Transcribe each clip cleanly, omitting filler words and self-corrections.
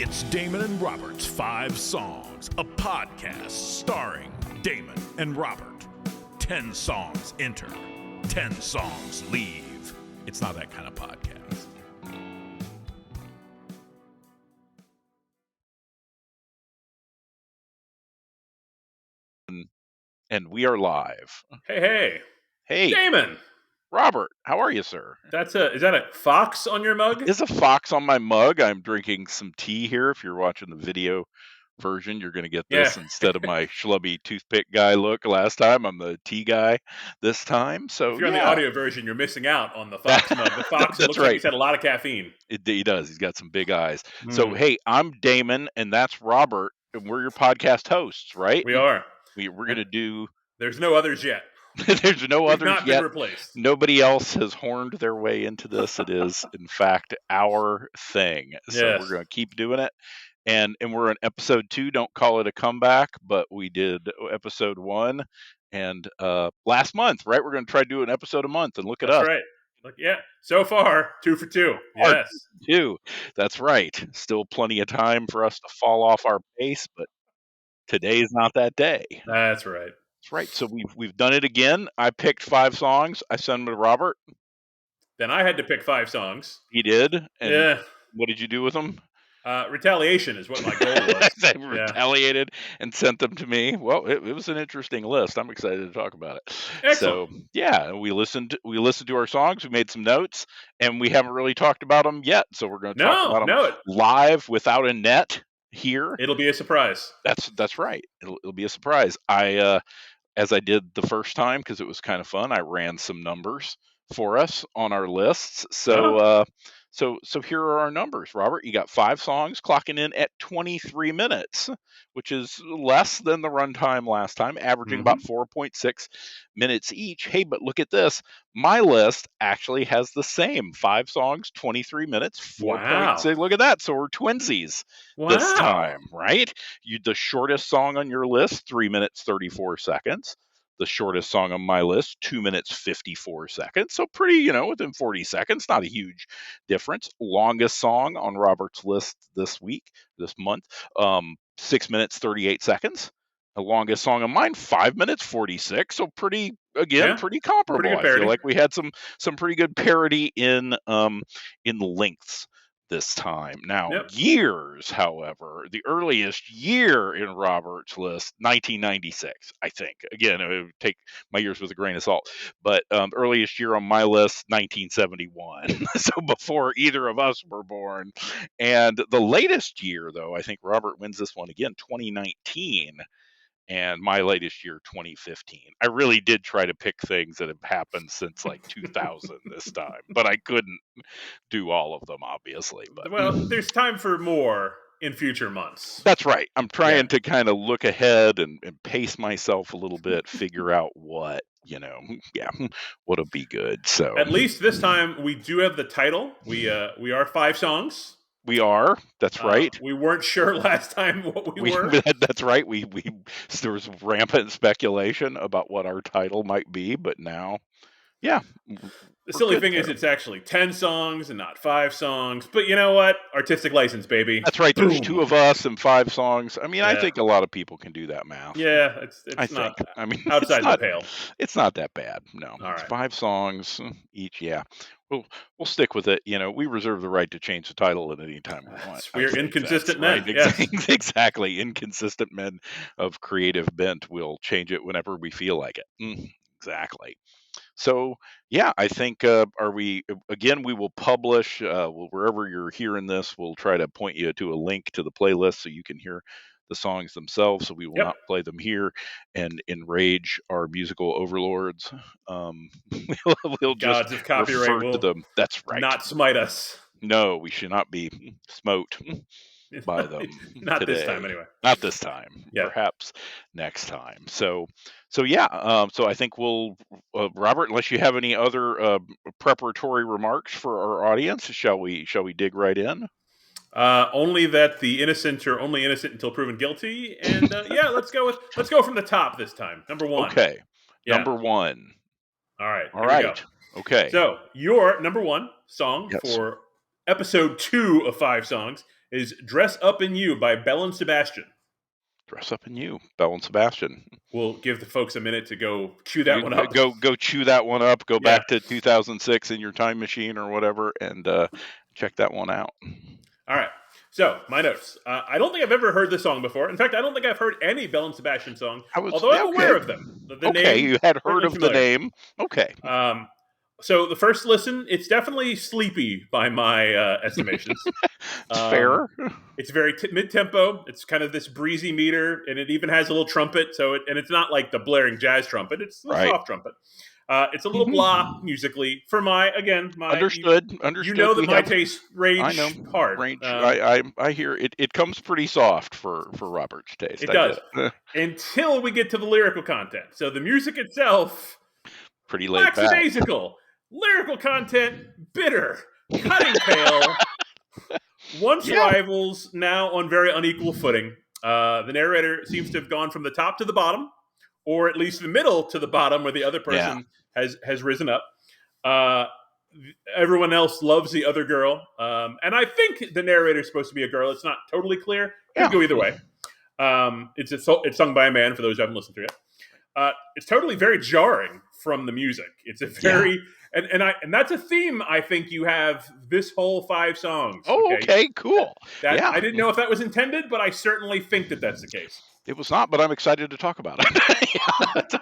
It's Damon and Robert's 5 Songs, a podcast starring Damon and Robert. 10 songs enter, 10 songs leave. It's not that kind of podcast. And we are live. Hey. Hey, Damon! Robert, how are you, sir? Is that a fox on your mug? Is a fox on my mug. I'm drinking some tea here. If you're watching the video version, you're going to get this instead of my schlubby toothpick guy look last time. I'm the tea guy this time. So if you're on the audio version, you're missing out on the fox mug. The fox looks like he's had a lot of caffeine. He does. He's got some big eyes. So, hey, I'm Damon, and that's Robert, and we're your podcast hosts, right? We are. We're going to do... There's no others yet. There's no others not yet. Been replaced. Nobody else has horned their way into this. It is, in fact, our thing. So We're going to keep doing it. And we're on episode 2. Don't call it a comeback, but we did episode 1. And last month, right? We're going to try to do an episode a month and look at us. That's right. Yeah. So far, 2 for 2. Yes. 2. That's right. Still plenty of time for us to fall off our pace, but today's not that day. That's right. That's right. So we've done it again. I picked 5 songs. I sent them to Robert. Then I had to pick 5 songs. He did. And yeah. What did you do with them? Retaliation is what my goal was. They retaliated and sent them to me. Well, it was an interesting list. I'm excited to talk about it. Excellent. So yeah, we listened to our songs. We made some notes, and we haven't really talked about them yet. So we're going to talk about them live without a net here. It'll be a surprise. That's right. It'll be a surprise. As I did the first time, because it was kind of fun, I ran some numbers for us on our lists. So So here are our numbers, Robert. You got 5 songs clocking in at 23 minutes, which is less than the runtime last time, averaging about 4.6 minutes each. Hey, but look at this. My list actually has the same 5 songs, 23 minutes, 4.6. Look at that. So we're twinsies this time, right? The shortest song on your list, 3 minutes, 34 seconds. The shortest song on my list, 2 minutes, 54 seconds. So pretty, within 40 seconds, not a huge difference. Longest song on Robert's list this month, 6 minutes, 38 seconds. The longest song of mine, 5 minutes, 46. So pretty comparable. Pretty good I feel like we had some pretty good parity in lengths this time. Now, years, however, the earliest year in Robert's list, 1996, I think. Again, it would take my years with a grain of salt. But earliest year on my list, 1971. So before either of us were born. And the latest year, though, I think Robert wins this one again, 2019. And my latest year, 2015. I really did try to pick things that have happened since like 2000 this time, but I couldn't do all of them, obviously. But there's time for more in future months. That's right. I'm trying to kind of look ahead and pace myself a little bit, figure out what, what'll be good. So at least this time we do have the title. We are 5 songs. We are. That's right. We weren't sure last time what we were. That's right. There was rampant speculation about what our title might be, but now, The silly thing is it's actually 10 songs and not 5 songs. But you know what? Artistic license, baby. That's right. There's 2 of us and 5 songs. I mean, I think a lot of people can do that math. Yeah, it's not. I mean, outside the pale. It's not that bad. No. It's 5 songs each. Yeah. We'll stick with it. We reserve the right to change the title at any time we want. We're inconsistent men. Right. Yes. Exactly. Inconsistent men of creative bent. We'll change it whenever we feel like it. Exactly. So, I think, we will publish, wherever you're hearing this, we'll try to point you to a link to the playlist so you can hear the songs themselves. So we will not play them here and enrage our musical overlords. We'll just gods of copyright refer to them. That's right. Not smite us. No, we should not be smote by them. Not today. This time, anyway. Not this time. Perhaps next time. So I think we'll, Robert, unless you have any other preparatory remarks for our audience, shall we dig right in? Only that the innocent are only innocent until proven guilty, and let's go from the top this time. Number 1. Okay. Number 1. All right. All right. Okay. So your number 1 song for episode 2 of 5 songs is Dress Up in You by Belle and Sebastian. Dress Up in You, Belle and Sebastian. We'll give the folks a minute to go chew that one up. Go chew that one up. Go Yeah. back to 2006 in your time machine or whatever, and check that one out. All right. So, my notes. I don't think I've ever heard this song before. In fact, I don't think I've heard any Belle and Sebastian song, although I'm aware of them. The name, you had heard of familiar. the name. Okay. So, the first listen, it's definitely sleepy by my estimations. It's fair. It's very mid-tempo. It's kind of this breezy meter, and it even has a little trumpet. And it's not like the blaring jazz trumpet. It's a soft trumpet. It's a little blah musically for my understood. You know that my taste range hard. I hear it. It comes pretty soft for Robert's taste. It does until we get to the lyrical content. So the music itself, pretty laid back. Lackadaisical. Lyrical content, bitter, cutting pale. Once rivals, now on very unequal footing. The narrator seems to have gone from the top to the bottom, or at least the middle to the bottom, where the other person has risen up. Everyone else loves the other girl, and I think the narrator is supposed to be a girl. It's not totally clear. Could go either way. It's sung by a man. For those who haven't listened to it, it's totally very jarring from the music. It's a very and that's a theme I think you have this whole 5 songs. Okay, cool. I didn't know if that was intended, but I certainly think that that's the case. It was not, but I'm excited to talk about it.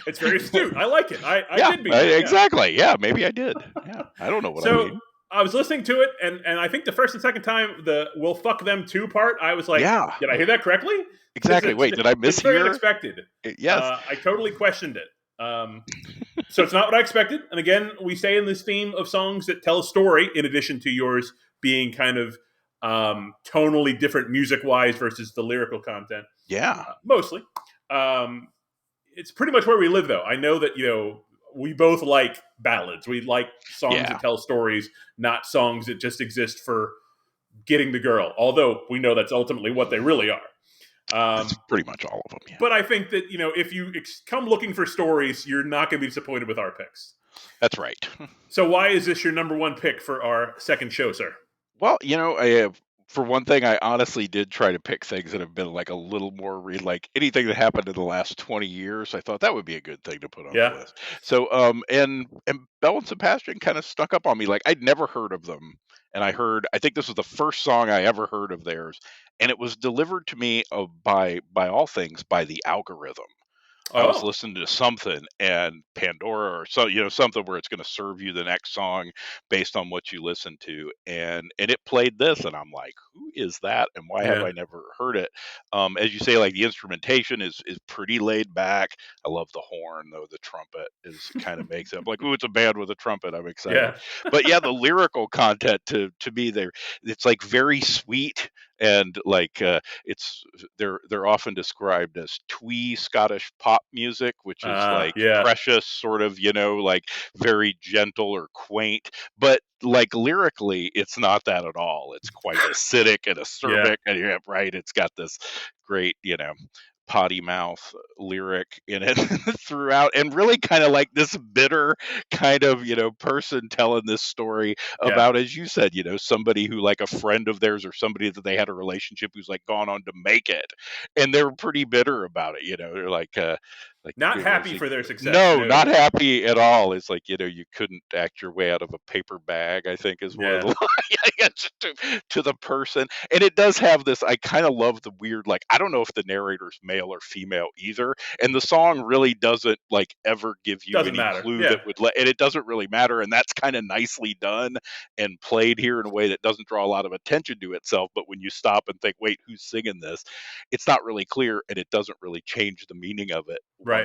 It's very astute. I like it. I did be exactly. Yeah, maybe I did. Yeah, I don't know what I mean. I was listening to it, and I think the first and second time, the "we'll fuck them too" part, I was like, did I hear that correctly? Exactly. Wait, did I mishear? It's very unexpected. Yes. I totally questioned it. So it's not what I expected. And again, we stay in this theme of songs that tell a story, in addition to yours being kind of tonally different music-wise versus the lyrical content. Yeah. Mostly. It's pretty much where we live, though. I know that, we both like ballads. We like songs that tell stories, not songs that just exist for getting the girl. Although we know that's ultimately what they really are. That's pretty much all of them. Yeah. But I think that, if you come looking for stories, you're not going to be disappointed with our picks. That's right. So why is this your number 1 pick for our second show, sir? Well, for one thing, I honestly did try to pick things that have been like a little more like anything that happened in the last 20 years. I thought that would be a good thing to put on the list. So, and Belle and Sebastian kind of stuck up on me. Like, I'd never heard of them. And I think this was the first song I ever heard of theirs. And it was delivered to me by all things, by the algorithm. I was listening to something and Pandora or something where it's going to serve you the next song based on what you listen to, and it played this, and I'm like, who is that, and why have I never heard it? As you say, like, the instrumentation is pretty laid back. I love the horn, though. The trumpet is kind of makes it. I'm like, ooh, it's a band with a trumpet. I'm excited. But the lyrical content to me there, it's like very sweet. And like they're often described as twee Scottish pop music, which is precious, sort of, like very gentle or quaint. But like lyrically, it's not that at all. It's quite acidic and acerbic, and it's got this great, potty mouth lyric in it throughout, and really kind of like this bitter kind of person telling this story about, as you said, somebody who, like, a friend of theirs or somebody that they had a relationship who's like gone on to make it, and they're pretty bitter about it. They're like not happy for their success. No, not happy at all. It's like, you couldn't act your way out of a paper bag, I think, is one of the lines to the person. And it does have this, I kind of love the weird, like, I don't know if the narrator's male or female either. And the song really doesn't, like, ever give you any clue that would and it doesn't really matter. And that's kind of nicely done and played here in a way that doesn't draw a lot of attention to itself. But when you stop and think, wait, who's singing this? It's not really clear, and it doesn't really change the meaning of it.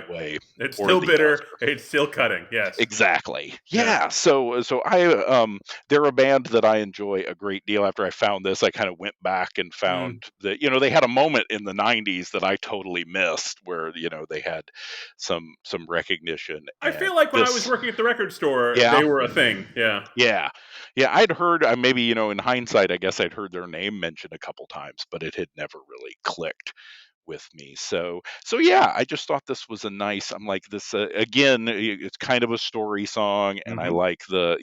Way. It's still bitter. It's still cutting. Yes. Exactly. Yeah. So I they're a band that I enjoy a great deal. After I found this, I kind of went back and found that they had a moment in the 90s that I totally missed, where they had some recognition. I feel like when I was working at the record store, they were a thing. Yeah. I'd heard, maybe in hindsight, I guess I'd heard their name mentioned a couple times, but it had never really clicked with me. So I just thought this was a nice, I'm like, this again, it's kind of a story song, and I like the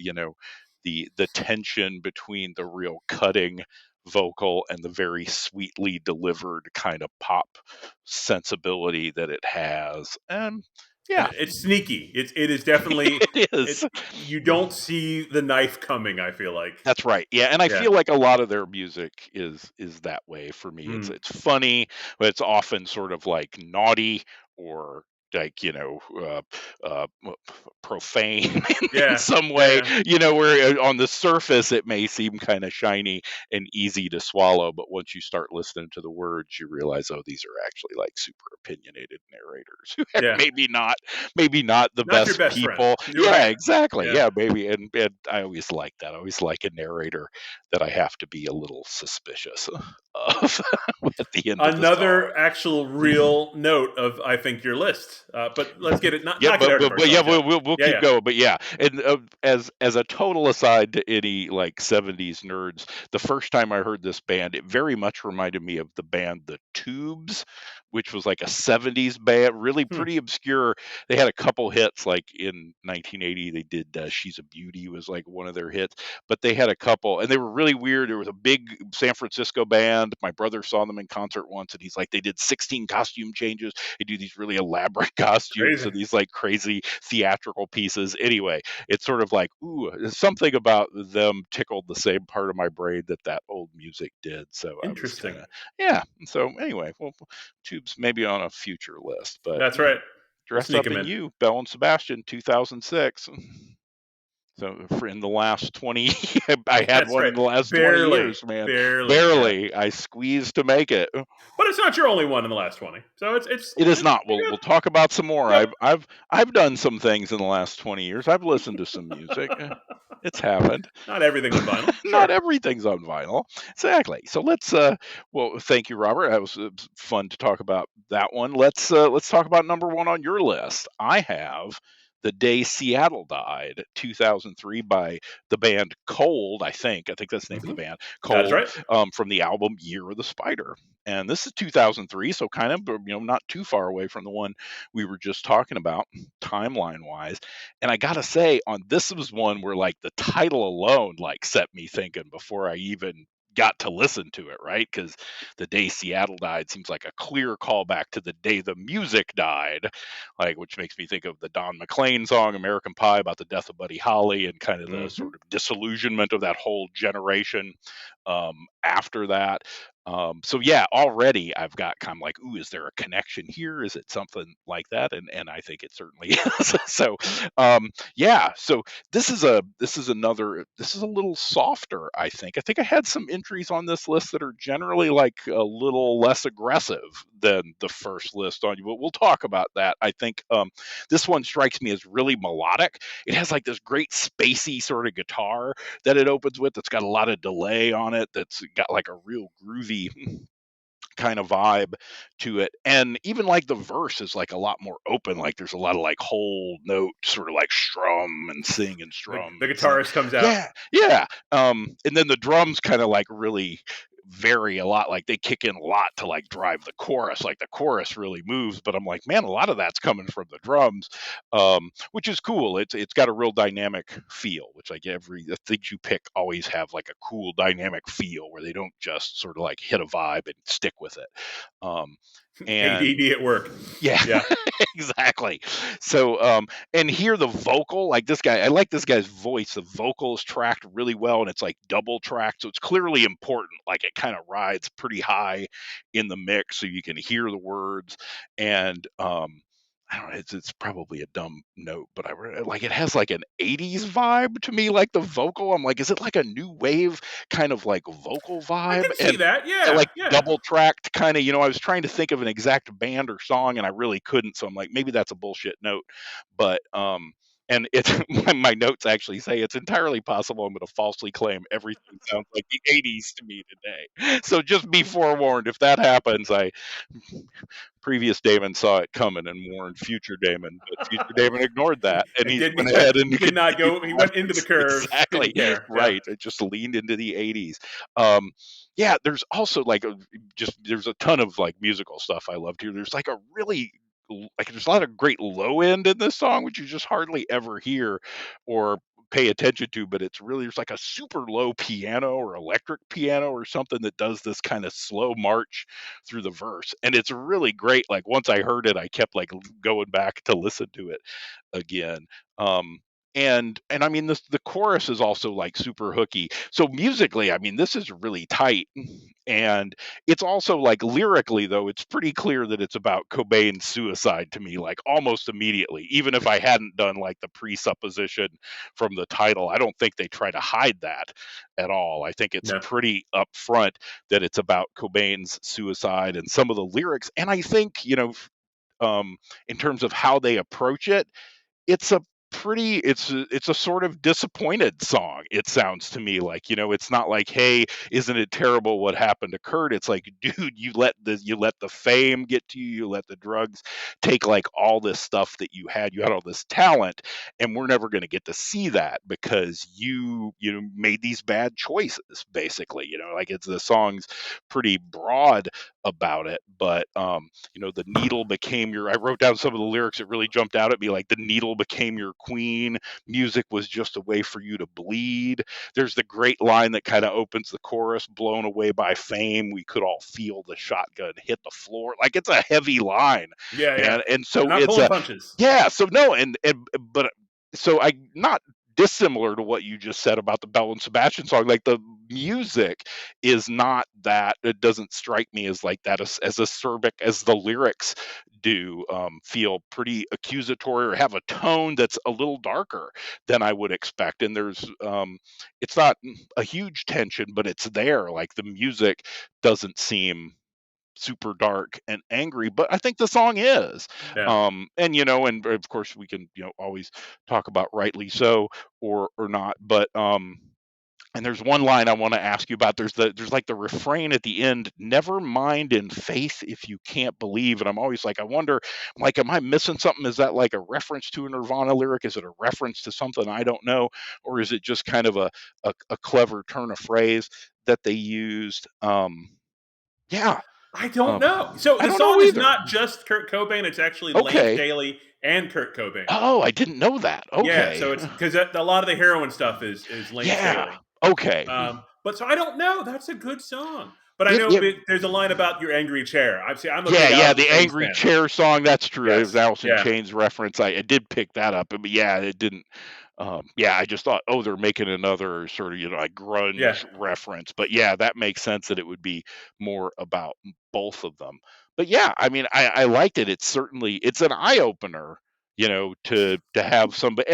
the tension between the real cutting vocal and the very sweetly delivered kind of pop sensibility that it has. And yeah, And it's sneaky. It is definitely it is. you don't see the knife coming, I feel like. That's right. Yeah, and I Yeah. feel like a lot of their music is that way for me. Mm. It's funny, but it's often sort of like naughty or like profane in Yeah. some way. Yeah. Where on the surface it may seem kind of shiny and easy to swallow, but once you start listening to the words, you realize, oh, these are actually like super opinionated narrators who are Yeah. maybe not the Not your best best friend. people. You're Yeah, right. exactly. Yeah. Yeah, maybe, and I always like that. I always like a narrator that I have to be a little suspicious of at the end of the song. Another actual real note of I think your list. But let's get it not Yeah, get out of yeah, ourselves yet. we'll keep going. But yeah, and as a total aside to any like '70s nerds, the first time I heard this band, it very much reminded me of the band The Tubes, which was like a '70s band, really pretty obscure. They had a couple hits, like in 1980, they did "She's a Beauty" was like one of their hits, but they had a couple, and they were really weird. There was a big San Francisco band. My brother saw them in concert once, and he's like, they did 16 costume changes. They do these really elaborate costumes Crazy. and these like crazy theatrical pieces. Anyway, it's sort of like, ooh, something about them tickled the same part of my brain that old music did. So I was Interesting. kind of, yeah. So anyway, well, Tubes maybe on a future list, but That's right. We'll Dress sneak Up him in in. You, Belle and Sebastian, 2006. So in the last 20, I had That's one right. in the last 20 Barely. years, man. Barely. Barely. I squeezed to make it. But it's not your only one in the last 20. So It is not. We'll talk about some more. Yep. I've done some things in the last 20 years. I've listened to some music. It's happened. Not everything's on vinyl. Not Sure. everything's on vinyl. Exactly. So let's well, thank you, Robert. That was fun to talk about that one. Let's talk about number one on your list. I have The Day Seattle Died, 2003, by the band Cold, I think. I think that's the name of the band. That is Cold, right. from the album Year of the Spider. And this is 2003, so kind of, not too far away from the one we were just talking about, timeline wise. And I gotta say, on this was one where like the title alone like set me thinking before I even got to listen to it, right? Because The Day Seattle Died seems like a clear callback to the day the music died, like, which makes me think of the Don McLean song American Pie about the death of Buddy Holly and kind of the sort of disillusionment of that whole generation after that. So yeah, already I've got kind of like, ooh, is there a connection here? Is it something like that? And I think it certainly is. So yeah, so this is a little softer, I think. I think I had some entries on this list that are generally like a little less aggressive than the first list on you, but we'll talk about that. I think this one strikes me as really melodic. It has like this great spacey sort of guitar that it opens with that's got a lot of delay on it, that's got like a real groovy kind of vibe to it. And even like the verse is like a lot more open, like there's a lot of like whole note sort of like strum and sing and strum The and sing. guitarist comes out. Yeah. And then the drums kind of like really vary a lot, like they kick in a lot to like drive the chorus, like the chorus really moves, but I'm like, man, a lot of that's coming from the drums, which is cool. It's got a real dynamic feel, which like the things you pick always have like a cool dynamic feel where they don't just sort of like hit a vibe and stick with it. And ADD at work. yeah. Exactly. So and here the vocal, like this guy, I like this guy's voice. The vocal is tracked really well, and it's like double tracked, so it's clearly important. Like it kind of rides pretty high in the mix, so you can hear the words. And I don't know, it's probably a dumb note, but like it has like an 80s vibe to me, like the vocal. I'm like, is it like a new wave kind of like vocal I vibe? can see that. And Yeah. like Yeah. double tracked kind of, I was trying to think of an exact band or song and I really couldn't. So I'm like, maybe that's a bullshit note. But and it's my notes actually say it's entirely possible I'm going to falsely claim everything sounds like the 80s to me today. So just be forewarned if that happens. Previous Damon saw it coming and warned future Damon, but future Damon ignored that, and he went ahead and did not continued go. He went into the curve. exactly Didn't care. right. It just leaned into the 80s. Yeah, there's also like there's a ton of like musical stuff I loved here. There's like a really like there's a lot of great low end in this song, which you just hardly ever hear, or pay attention to, but it's really, there's like a super low piano or electric piano or something that does this kind of slow march through the verse. And it's really great. Like once I heard it, I kept like going back to listen to it again. And I mean the chorus is also like super hooky. So musically, I mean this is really tight. And it's also like lyrically though, it's pretty clear that it's about Cobain's suicide to me, like almost immediately. Even if I hadn't done like the presupposition from the title, I don't think they try to hide that at all. I think it's pretty upfront that it's about Cobain's suicide and some of the lyrics. And I think, in terms of how they approach it, it's a it's a sort of disappointed song. It sounds to me like, it's not like, hey, isn't it terrible what happened to Kurt? It's like, dude, you let the fame get to you, you let the drugs take like all this stuff that you had all this talent, and we're never going to get to see that because you made these bad choices, basically. Like the song's pretty broad about it, but the needle became your, I wrote down some of the lyrics that really jumped out at me, like the needle became your queen, music was just a way for you to bleed. There's the great line that kind of opens the chorus, blown away by fame, we could all feel the shotgun hit the floor. Like it's a heavy line. And so not it's pulling punches. So no, but so I not dissimilar to what you just said about the Belle and Sebastian song. Like the music is not that, it doesn't strike me as like that as acerbic as the lyrics do. Feel pretty accusatory or have a tone that's a little darker than I would expect. And there's it's not a huge tension, but it's there. Like the music doesn't seem super dark and angry, but I think the song is. And of course we can always talk about rightly so or not, but and there's one line I want to ask you about. There's like the refrain at the end, never mind in faith if you can't believe. And I'm always like, I wonder, like, am I missing something? Is that like a reference to a Nirvana lyric? Is it a reference to something I don't know? Or is it just kind of a clever turn of phrase that they used? I don't know. So the song is not just Kurt Cobain; it's actually Lane Staley and Kurt Cobain. Oh, I didn't know that. Okay, yeah. So it's because a lot of the heroin stuff is Lane Staley. Okay, but so I don't know. That's a good song. But I know there's a line about your angry chair. I'm a big Alice the angry fan. Chair song. That's true. Yes. It was Alice in Chains reference. I did pick that up, but it didn't. I just thought, they're making another sort of like grunge reference. But that makes sense that it would be more about both of them. But I mean, I liked it. It's an eye opener. To have somebody,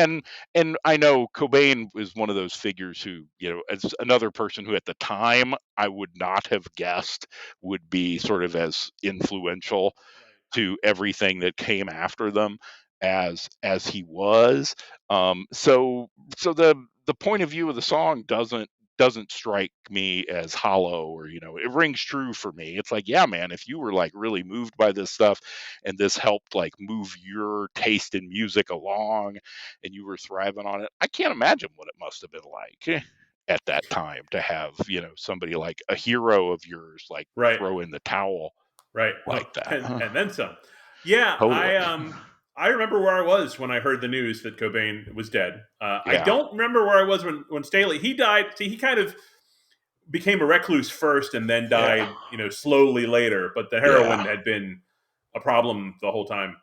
and I know Cobain is one of those figures who, as another person who at the time I would not have guessed would be sort of as influential to everything that came after them as he was. So the point of view of the song doesn't strike me as hollow or it rings true for me. It's like, man, if you were like really moved by this stuff and this helped like move your taste in music along and you were thriving on it, I can't imagine what it must have been like at that time to have somebody like a hero of yours like throw in the towel like that and then some. Totally. I remember where I was when I heard the news that Cobain was dead. I don't remember where I was when Staley, he died. See, he kind of became a recluse first and then died, slowly later. But the heroin had been a problem the whole time.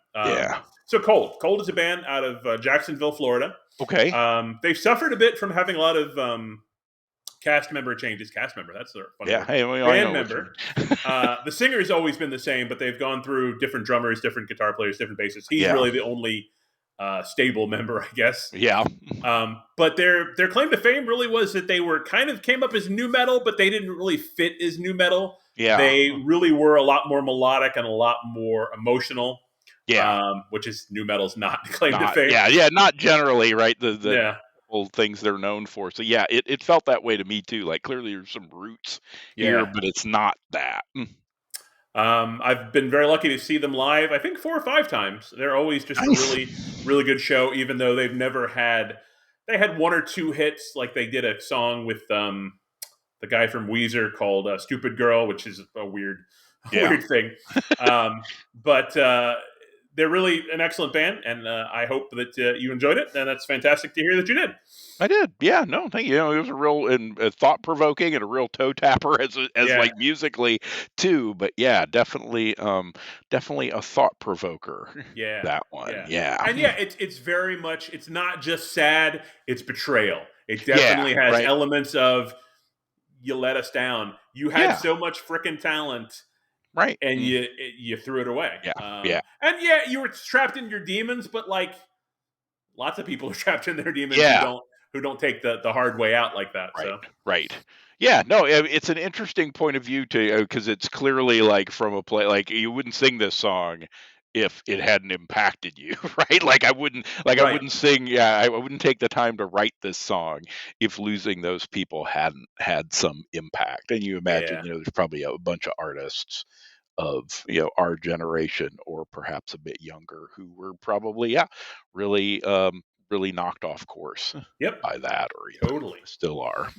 So Cold is a band out of Jacksonville, Florida. Okay. They've suffered a bit from having a lot of cast member changes. Cast member, that's their funny word. Band member. The singer's always been the same, but they've gone through different drummers, different guitar players, different bassists. He's really the only stable member, I guess. But their claim to fame really was that they were kind of came up as nu metal, but they didn't really fit as nu metal. They really were a lot more melodic and a lot more emotional. Which is nu metal's not claim to fame. Not generally, right? The things they're known for. So it felt that way to me too. Like clearly there's some roots here, but it's not that. I've been very lucky to see them live, I think 4 or 5 times. They're always just a really, really good show, even though they've never had, they had 1 or 2 hits. Like they did a song with the guy from Weezer called Stupid Girl, which is a weird thing. But they're really an excellent band, and I hope that you enjoyed it. And that's fantastic to hear that you did. I did. Yeah, no, thank you. It was a real and thought provoking and a real toe tapper as Yeah. like musically too. But yeah, definitely a thought provoker. Yeah, That one. yeah, Yeah. and yeah, it's very much. It's not just sad; it's betrayal. It definitely has right. elements of you let us down. You had Yeah. so much freaking talent, Right. and you threw it away. Yeah. And yeah, you were trapped in your demons, but like lots of people are trapped in their demons Yeah. who don't take the hard way out like that. Right. So Right. Yeah, no, it's an interesting point of view to because it's clearly like from a play like you wouldn't sing this song if it hadn't impacted you, right? Like I wouldn't I right, wouldn't sing, yeah, I wouldn't take the time to write this song if losing those people hadn't had some impact. And you imagine, yeah, there's probably a bunch of artists of, our generation or perhaps a bit younger who were probably, really really knocked off course yep, by that or totally. still are.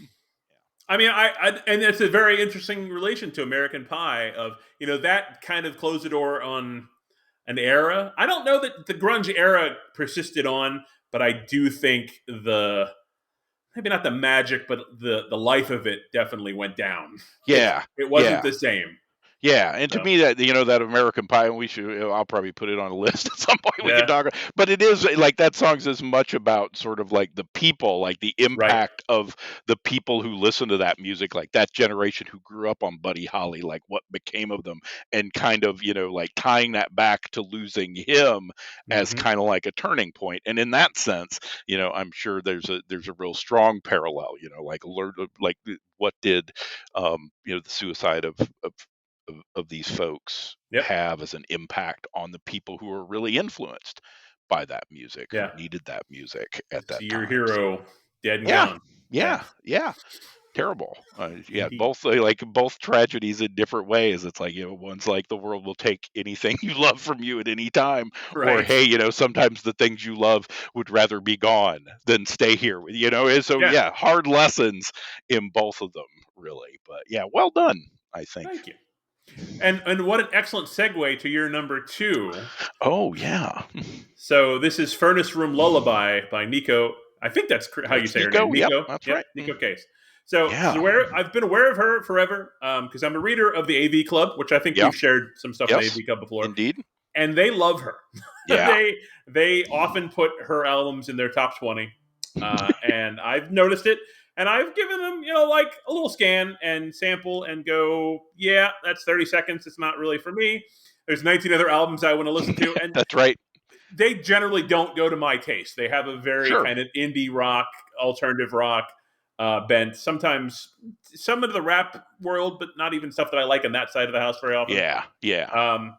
I mean, I and it's a very interesting relation to American Pie of that kind of closed the door on an era. I don't know that the grunge era persisted on, but I do think maybe not the magic, but the life of it definitely went down. Yeah. It wasn't the same. Yeah, and to So me that that American Pie, and we should I'll probably put it on a list at some point we can yeah, talk but it is like that song's as much about sort of like the people, like the right. impact of the people who listen to that music, like that generation who grew up on Buddy Holly, like what became of them, and kind of, like tying that back to losing him as Hmm. kind of like a turning point. And in that sense, I'm sure there's a real strong parallel, like like what did the suicide of these folks Yep. have as an impact on the people who are really influenced by that music, who Yeah. needed that music at See that your time. So, hero dead and yeah, gone. Yeah. yeah, terrible. Both like both tragedies in different ways. It's like one's like the world will take anything you love from you at any time, or Right. hey, sometimes the things you love would rather be gone than stay here with And so Yeah. hard lessons in both of them, really. But yeah, well done, I think. Thank you. And what an excellent segue to your number 2. Oh yeah, So this is Furnace Room Lullaby by Neko. I think that's how you that's say her name. Nico. Yep, Neko. that's Yep. right. Neko Case. So she's Yeah. aware. I've been aware of her forever because I'm a reader of the AV Club, which I think Yeah. we've shared some stuff in the Yes. AV Club before, Indeed. and they love her. Yeah. They often put her albums in their top 20, and I've noticed it. And I've given them, like a little scan and sample and go, yeah, that's 30 seconds. It's not really for me. There's 19 other albums I want to listen to. And That's right. they generally don't go to my taste. They have a very Sure. kind of indie rock, alternative rock bent. Sometimes some of the rap world, but not even stuff that I like on that side of the house very often. Yeah. Yeah.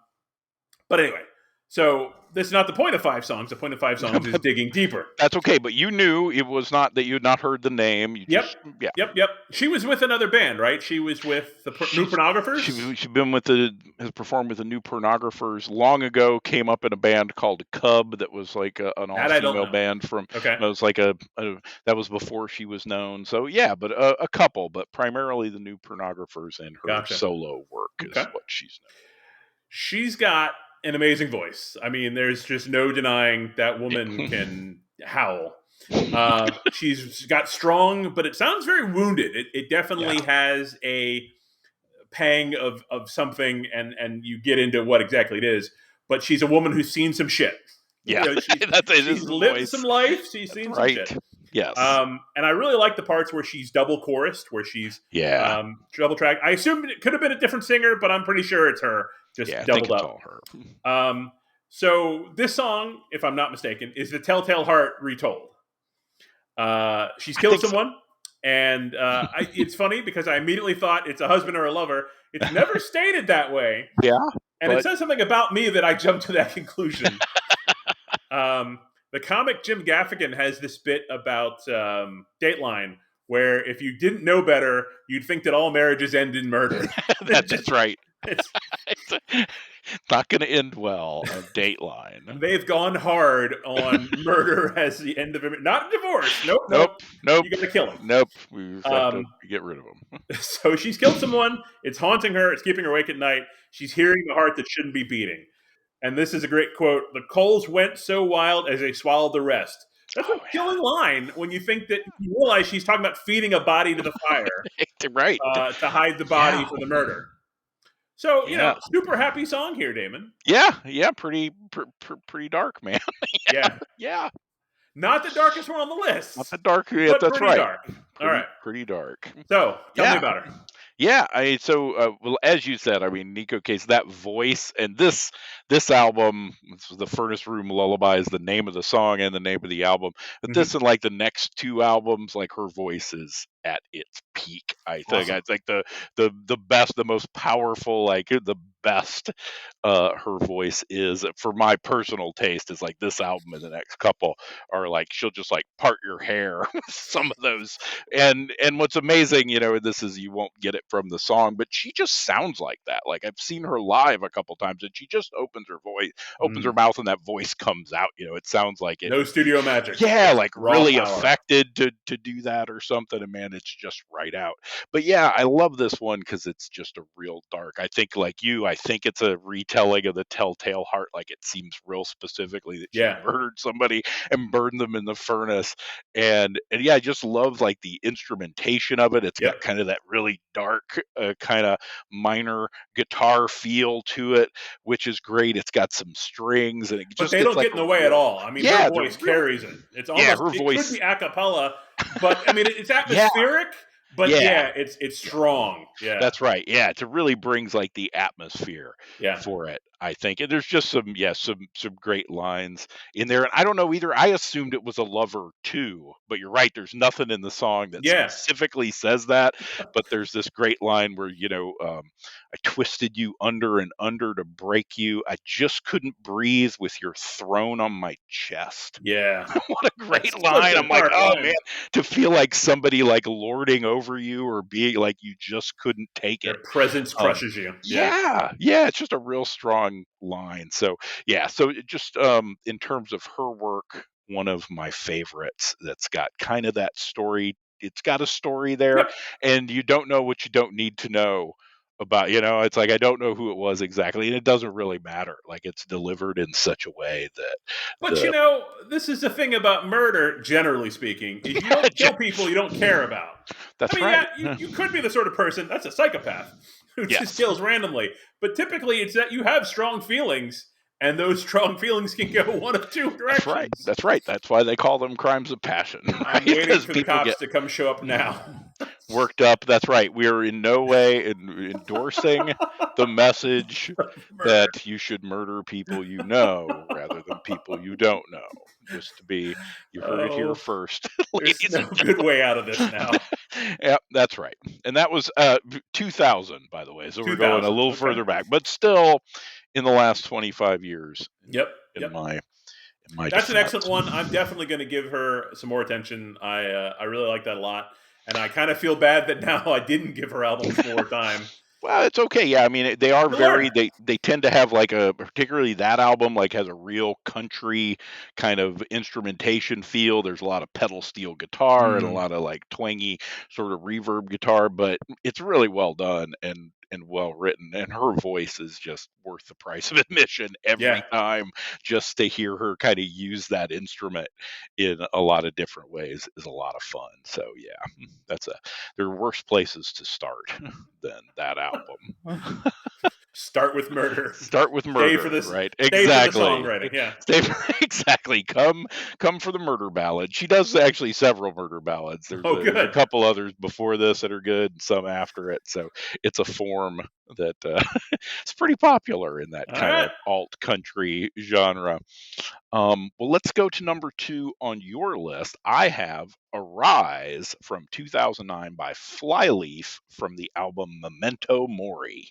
But anyway, so this is not the point of 5 songs. The point of 5 songs is digging deeper. That's okay, but you knew it was not that you had not heard the name. You Yep. just, yeah. Yep. She was with another band, right? She was with the New Pornographers. She's been has performed with the New Pornographers long ago. Came up in a band called Cub that was like an all-female band from. Okay. It was like that was before she was known. So yeah, but a couple, but primarily the New Pornographers and her Gotcha. solo work is Okay. what she's known. She's got an amazing voice. I mean, there's just no denying that woman can howl. She's got strong, but it sounds very wounded. It definitely has a pang of something, and you get into what exactly it is. But she's a woman who's seen some shit. Yeah, she's lived some life. She's seen some shit. Yes. And I really like the parts where she's double chorused, where she's double track. I assume it could have been a different singer, but I'm pretty sure it's her. Just doubled up. All her. So this song, if I'm not mistaken, is the Telltale Heart retold. She's killed someone, and it's funny because I immediately thought it's a husband or a lover. It's never stated that way. Yeah. And it says something about me that I jumped to that conclusion. The comic Jim Gaffigan has this bit about Dateline, where if you didn't know better, you'd think that all marriages end in murder. That's right. It's not going to end well on Dateline. They've gone hard on murder as the end of it. Not divorce. Nope. You got to kill him. Nope. We have to get rid of him. So she's killed someone. It's haunting her. It's keeping her awake at night. She's hearing the heart that shouldn't be beating. And this is a great quote. The coals went so wild as they swallowed the rest. That's a killing line when you think that you realize she's talking about feeding a body to the fire Right. to hide the body for the murder. So, super happy song here, Damon. Yeah, pretty dark, man. Yeah. Not the darkest one on the list. Not the dark, but that's pretty right. Dark. All right. Pretty dark. So, tell me about her. Yeah, well, as you said, I mean, Neko Case, that voice, and this album, this was the Furnace Room Lullaby is the name of the song and the name of the album. But this and like the next two albums, like her voice is at its peak. I think it's like the best, the most powerful, like the best her voice is for my personal taste is like this album and the next couple are like she'll just like part your hair with some of those. And what's amazing, this is you won't get it from the song, but she just sounds like that. Like I've seen her live a couple times and she just opens her mouth and that voice comes out. It sounds like it. No studio magic. Yeah, like really power. affected to do that or something. And man, it's just right out. But yeah, I love this one because it's just a real dark. I think like you, I think it's a retelling of the Telltale Heart. Like it seems real specifically that she murdered somebody and burned them in the furnace. And yeah, I just love like the instrumentation of it. It's got kind of that really dark kind of minor guitar feel to it, which is great. It's got some strings and it just they don't get in the way at all. I mean, her voice carries it. It's almost her voice could be a cappella, but I mean it's atmospheric. But it's strong. Yeah, that's right. Yeah, it really brings like the atmosphere for it, I think. And there's just some great lines in there. And I don't know either. I assumed it was a lover too, but you're right. There's nothing in the song that specifically says that. But there's this great line where I twisted you under and under to break you. I just couldn't breathe with your throne on my chest. Yeah, what a great line. I'm like, man, to feel like somebody like lording over you or being like you just couldn't take Their presence crushes you. Yeah, it's just a real strong line. So it just in terms of her work, one of my favorites that's got kind of that story. It's got a story there, and you don't know what you don't need to know about, it's like I don't know who it was exactly, and it doesn't really matter. Like it's delivered in such a way that. But this is the thing about murder, generally speaking, is you don't kill people you don't care about. That's right. Yeah, you could be the sort of person that's a psychopath who just kills randomly, but typically it's that you have strong feelings. And those strong feelings can go one of two directions. That's right. That's why they call them crimes of passion. I'm waiting for the cops to come show up now. Worked up. That's right. We are in no way endorsing the message that you should murder people you know rather than people you don't know. Just to be, you heard it here first. There's no good way out of this now. Yeah, that's right. And that was 2000, by the way. So we're going a little further back, but still in the last 25 years. In my that's an excellent one. I'm definitely going to give her some more attention. I really like that a lot. And I kind of feel bad that now I didn't give her albums more time. Well, it's okay. Yeah, I mean, they are they tend to have like particularly that album like has a real country kind of instrumentation feel. There's a lot of pedal steel guitar and a lot of like twangy sort of reverb guitar, but it's really well done and well written. And her voice is just worth the price of admission every time. Just to hear her kind of use that instrument in a lot of different ways is a lot of fun. So yeah, there are worse places to start than that album. Start with murder. Stay for this, right? Exactly. For the songwriting. Yeah. Exactly. Come for the murder ballad. She does actually several murder ballads. There's a couple others before this that are good, and some after it. So it's a form that it's pretty popular in that kind of alt country genre. Well, let's go to number 2 on your list. I have Arise from 2009 by Flyleaf from the album Memento Mori.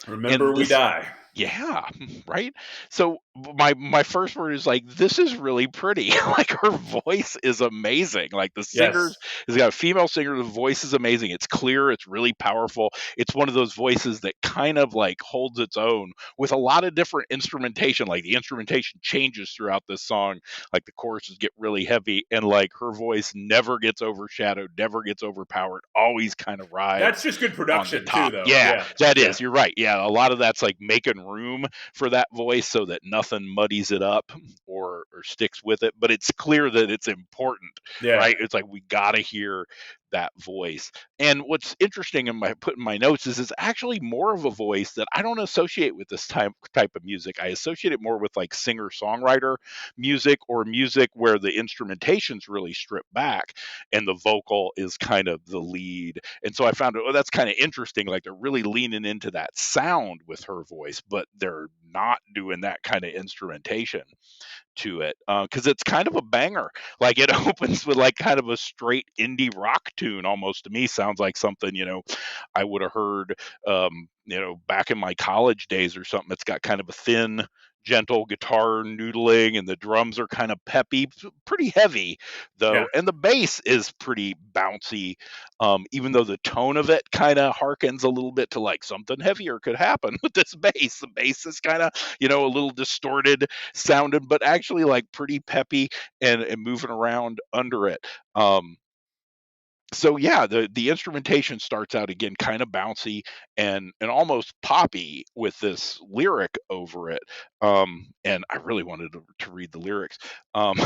Remember We Die. Yeah, right. So my first word is like, this is really pretty. Like her voice is amazing. Like the singers has got a female singer. The voice is amazing. It's clear. It's really powerful. It's one of those voices that kind of like holds its own with a lot of different instrumentation. Like the instrumentation changes throughout this song. Like the choruses get really heavy, and like her voice never gets overshadowed, never gets overpowered. Always kind of rides. That's just good production too, though. Yeah, that is. You're right. Yeah. a lot of that's like making room for that voice so that nothing muddies it up or sticks with it. But it's clear that it's important, Yeah. right? It's like we got to hear that voice. And what's interesting in my putting my notes is it's actually more of a voice that I don't associate with this type of music. I associate it more with like singer-songwriter music or music where the instrumentation's really stripped back and the vocal is kind of the lead. And so I found that's kind of interesting. Like they're really leaning into that sound with her voice, but they're not doing that kind of instrumentation to it because it's kind of a banger. Like it opens with like kind of a straight indie rock tune almost. To me sounds like something I would have heard back in my college days or something. It's got kind of a thin gentle guitar noodling and the drums are kind of peppy, pretty heavy though. Yeah. And the bass is pretty bouncy, even though the tone of it kind of harkens a little bit to like something heavier could happen with this bass. The bass is kind of a little distorted sounding, but actually like pretty peppy and moving around under it. So yeah, the instrumentation starts out again kind of bouncy and almost poppy with this lyric over it. And I really wanted to read the lyrics. And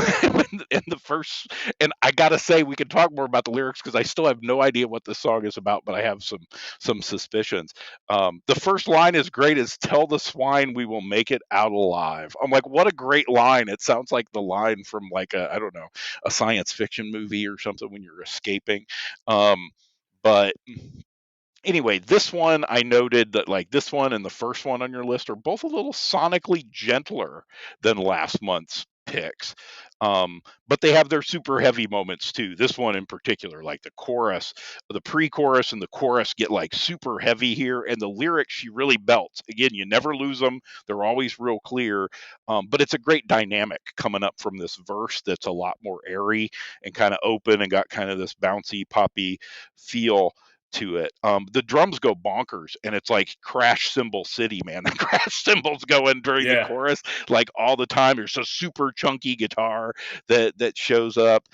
the first, and I gotta say we can talk more about the lyrics because I still have no idea what this song is about, but I have some suspicions. The first line is great. Is "Tell the swine we will make it out alive." I'm like, what a great line! It sounds like the line from like I don't know, a science fiction movie or something when you're escaping. But anyway, this one I noted that like this one and the first one on your list are both a little sonically gentler than last month's picks. But they have their super heavy moments too. This one in particular, like the chorus, the pre-chorus and the chorus get like super heavy here, and the lyrics she really belts. Again, you never lose them; they're always real clear. But it's a great dynamic coming up from this verse that's a lot more airy and kind of open and got kind of this bouncy, poppy feel to it. The drums go bonkers and it's like crash cymbal city, man. The crash cymbals going during the chorus like all the time. There's a super chunky guitar that shows up.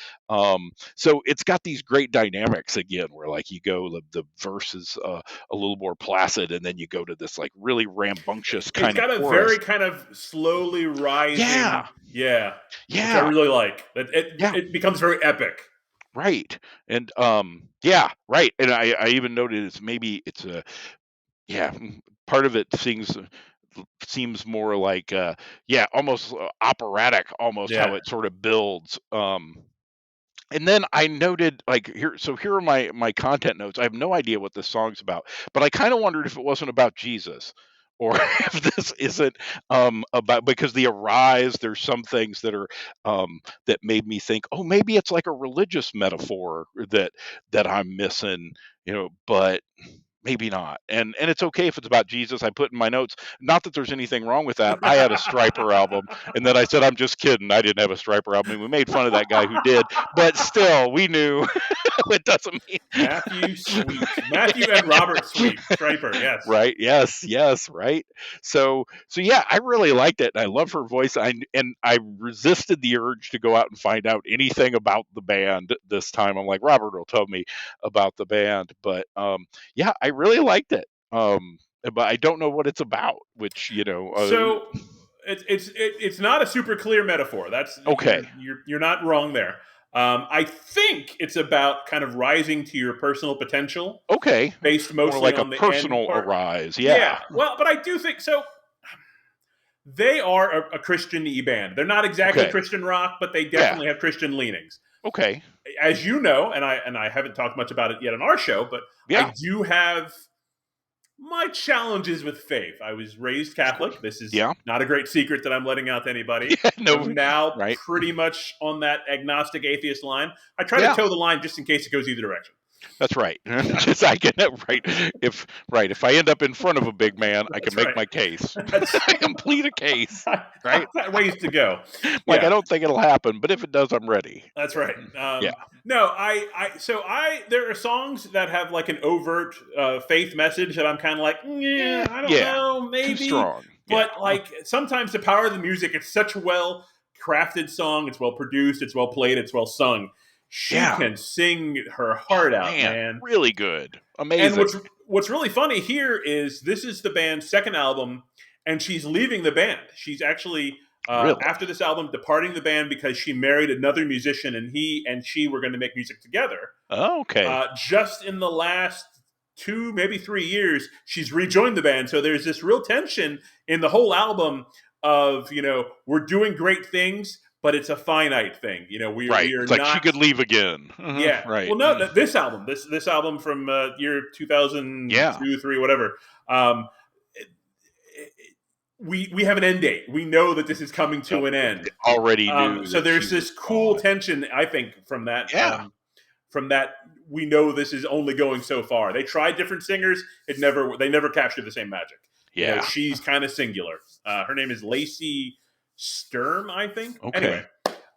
So it's got these great dynamics again where like you go the verse is a little more placid and then you go to this like really rambunctious kind of chorus. It's got a very kind of slowly rising which I really like. It becomes very epic. Right. And right. And I even noted it's part of it seems more like almost operatic almost how it sort of builds. And then I noted like here are my content notes. I have no idea what this song's about, but I kind of wondered if it wasn't about Jesus or if this isn't about, because the arise, there's some things that are that made me think, oh, maybe it's like a religious metaphor that I'm missing, but maybe not. And it's okay if it's about Jesus. I put in my notes, not that there's anything wrong with that. I had a Stryper album, and then I said, I'm just kidding. I didn't have a Stryper album. We made fun of that guy who did, but still, we knew it doesn't mean Matthew and Robert Sweet Stryper. Yes. Right. Yes. Right. So yeah, I really liked it. And I love her voice. I resisted the urge to go out and find out anything about the band this time. I'm like, Robert will tell me about the band, but I really liked it. But I don't know what it's about, which so it's not a super clear metaphor. That's okay. You're not wrong there. I think it's about kind of rising to your personal potential. Okay. Based mostly more like on a the personal arise. Yeah. Well, but I do think so. They are a Christian band. They're not exactly Christian rock, but they definitely have Christian leanings. Okay. As you know, and I haven't talked much about it yet on our show, but I do have my challenges with faith. I was raised Catholic. This is not a great secret that I'm letting out to anybody. I'm now pretty much on that agnostic atheist line. I try to toe the line just in case it goes either direction. That's right. Just I can If I end up in front of a big man, I can make my case. I can plead a case. Right. Ways to go. I don't think it'll happen, but if it does, I'm ready. That's right. No, there are songs that have like an overt faith message that I'm kind of like, I don't know, maybe. Too strong. But like sometimes the power of the music, it's such a well crafted song. It's well produced. It's well played. It's well sung. She can sing her heart out, man. Really good. Amazing. And what's really funny here is this is the band's second album, and she's leaving the band. She's actually Really? after this album departing the band because she married another musician, and he and she were going to make music together. Oh, okay. Just in the last 2, maybe 3 years, she's rejoined the band. So there's this real tension in the whole album of, we're doing great things, but it's a finite thing. We are It's like not. she could leave again. Yeah. Right. Well, no, this album from year 2002, 3, whatever. We have an end date. We know that this is coming to an end. Already knew. So there's this cool tension, I think, from that. Yeah. From that, we know this is only going so far. They tried different singers. They never captured the same magic. Yeah. She's kind of singular. Her name is Lacey Sturm, I think. Okay.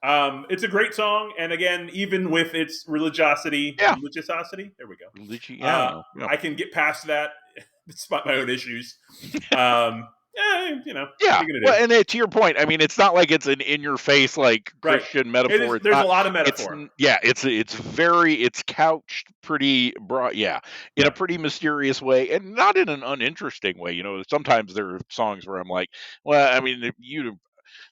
Anyway, it's a great song, and again, even with its religiosity, there we go. I can get past that despite my own issues. Well, and to your point, I mean, it's not like it's an in-your-face like Christian metaphor. There's a lot of metaphor. It's couched pretty broad, in a pretty mysterious way, and not in an uninteresting way. Sometimes there are songs where I'm like, well, I mean,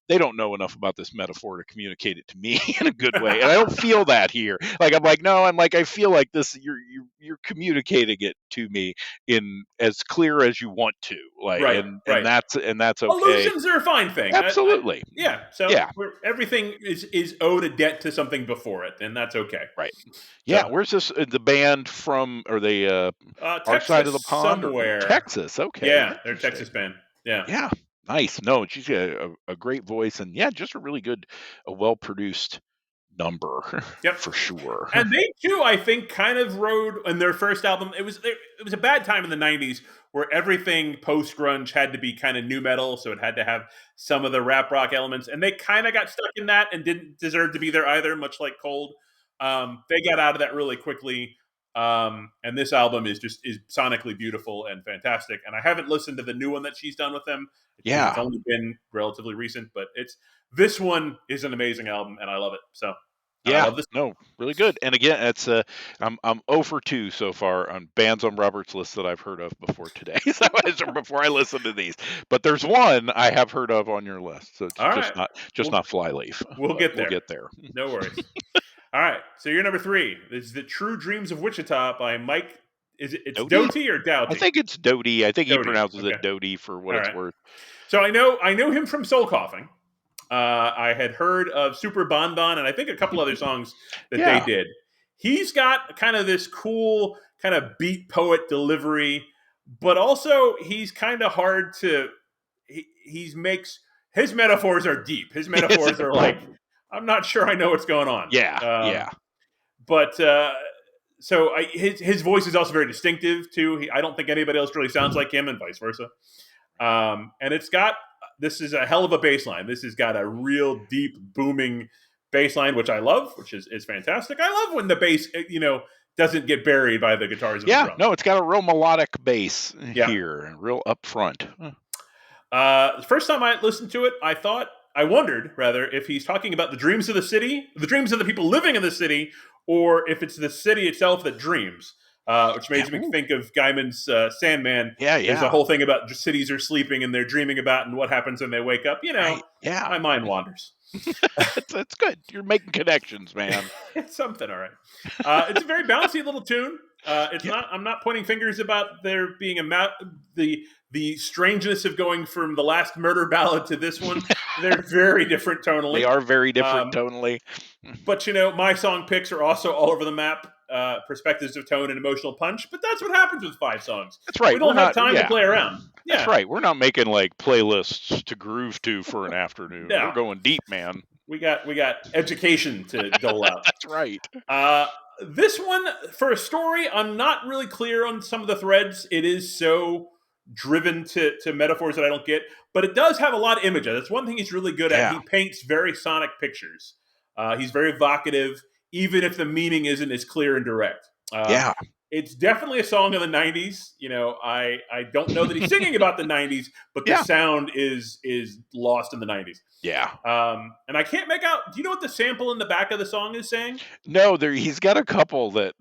they don't know enough about this metaphor to communicate it to me in a good way, and I don't feel that here. I feel like this. You're communicating it to me in as clear as you want to, and that's okay. Illusions are a fine thing. Absolutely. Everything is owed a debt to something before it, and that's okay. Right. Yeah. So, where's this the band from? Are they our side of the pond? Somewhere. Texas. Okay. Yeah, they're a Texas band. Yeah. Yeah. Nice. No, she's got a great voice, and just a really good, well-produced number. Yep, for sure. And they too, I think, kind of rode in their first album. It was a bad time in the '90s where everything post-grunge had to be kind of new metal, so it had to have some of the rap rock elements, and they kind of got stuck in that and didn't deserve to be there either. Much like Cold, they got out of that really quickly. And this album is sonically beautiful and fantastic. And I haven't listened to the new one that she's done with them. It's only been relatively recent, but this one is an amazing album, and I love it. So I love this. No, really good. And again, it's I'm 0 for 2 so far on bands on Robert's list that I've heard of before today. Before I listen to these, but there's one I have heard of on your list. So it's not Flyleaf. We'll get there. We'll get there. No worries. All right, so you're number 3. This is The True Dreams of Wichita by Mike. It's Doughty or Doughty? I think it's Doughty. I think he pronounces it Doughty for what it's worth. So I know him from Soul Coughing. I had heard of Super Bon Bon, and I think a couple other songs that they did. He's got kind of this cool kind of beat poet delivery, but also he's kind of hard to. His metaphors are deep. His metaphors are like, I'm not sure I know what's going on. But so his voice is also very distinctive too. I don't think anybody else really sounds like him, and vice versa. And this is a hell of a bass line. This has got a real deep booming bass line, which I love, which is fantastic. I love when the bass, doesn't get buried by the guitars and the drums. No, it's got a real melodic bass here, real up front. The first time I listened to it, I wondered rather if he's talking about the dreams of the city, the dreams of the people living in the city, or if it's the city itself that dreams. Which made me think of Gaiman's Sandman. There's a whole thing about cities are sleeping and they're dreaming about and what happens when they wake up. My mind wanders. That's good. You're making connections, man. It's something, all right. It's a very bouncy little tune. I'm not pointing fingers about there being the strangeness of going from the last murder ballad to this one. They're very different tonally. They are very different tonally. But my song picks are also all over the map. Perspectives of tone and emotional punch, but that's what happens with 5 songs. That's right. We don't have time to play around. That's right. We're not making like playlists to groove to for an afternoon. No. We're going deep, man. We got education to dole out. That's right. This one, for a story, I'm not really clear on some of the threads. It is so driven to metaphors that I don't get, but it does have a lot of images. That's one thing he's really good at. He paints very sonic pictures. He's very evocative, even if the meaning isn't as clear and direct. It's definitely a song of the 90s. I don't know that he's singing about the 90s, but the sound is lost in the 90s. And I can't make out, do you know what the sample in the back of the song is saying? No, he's got a couple that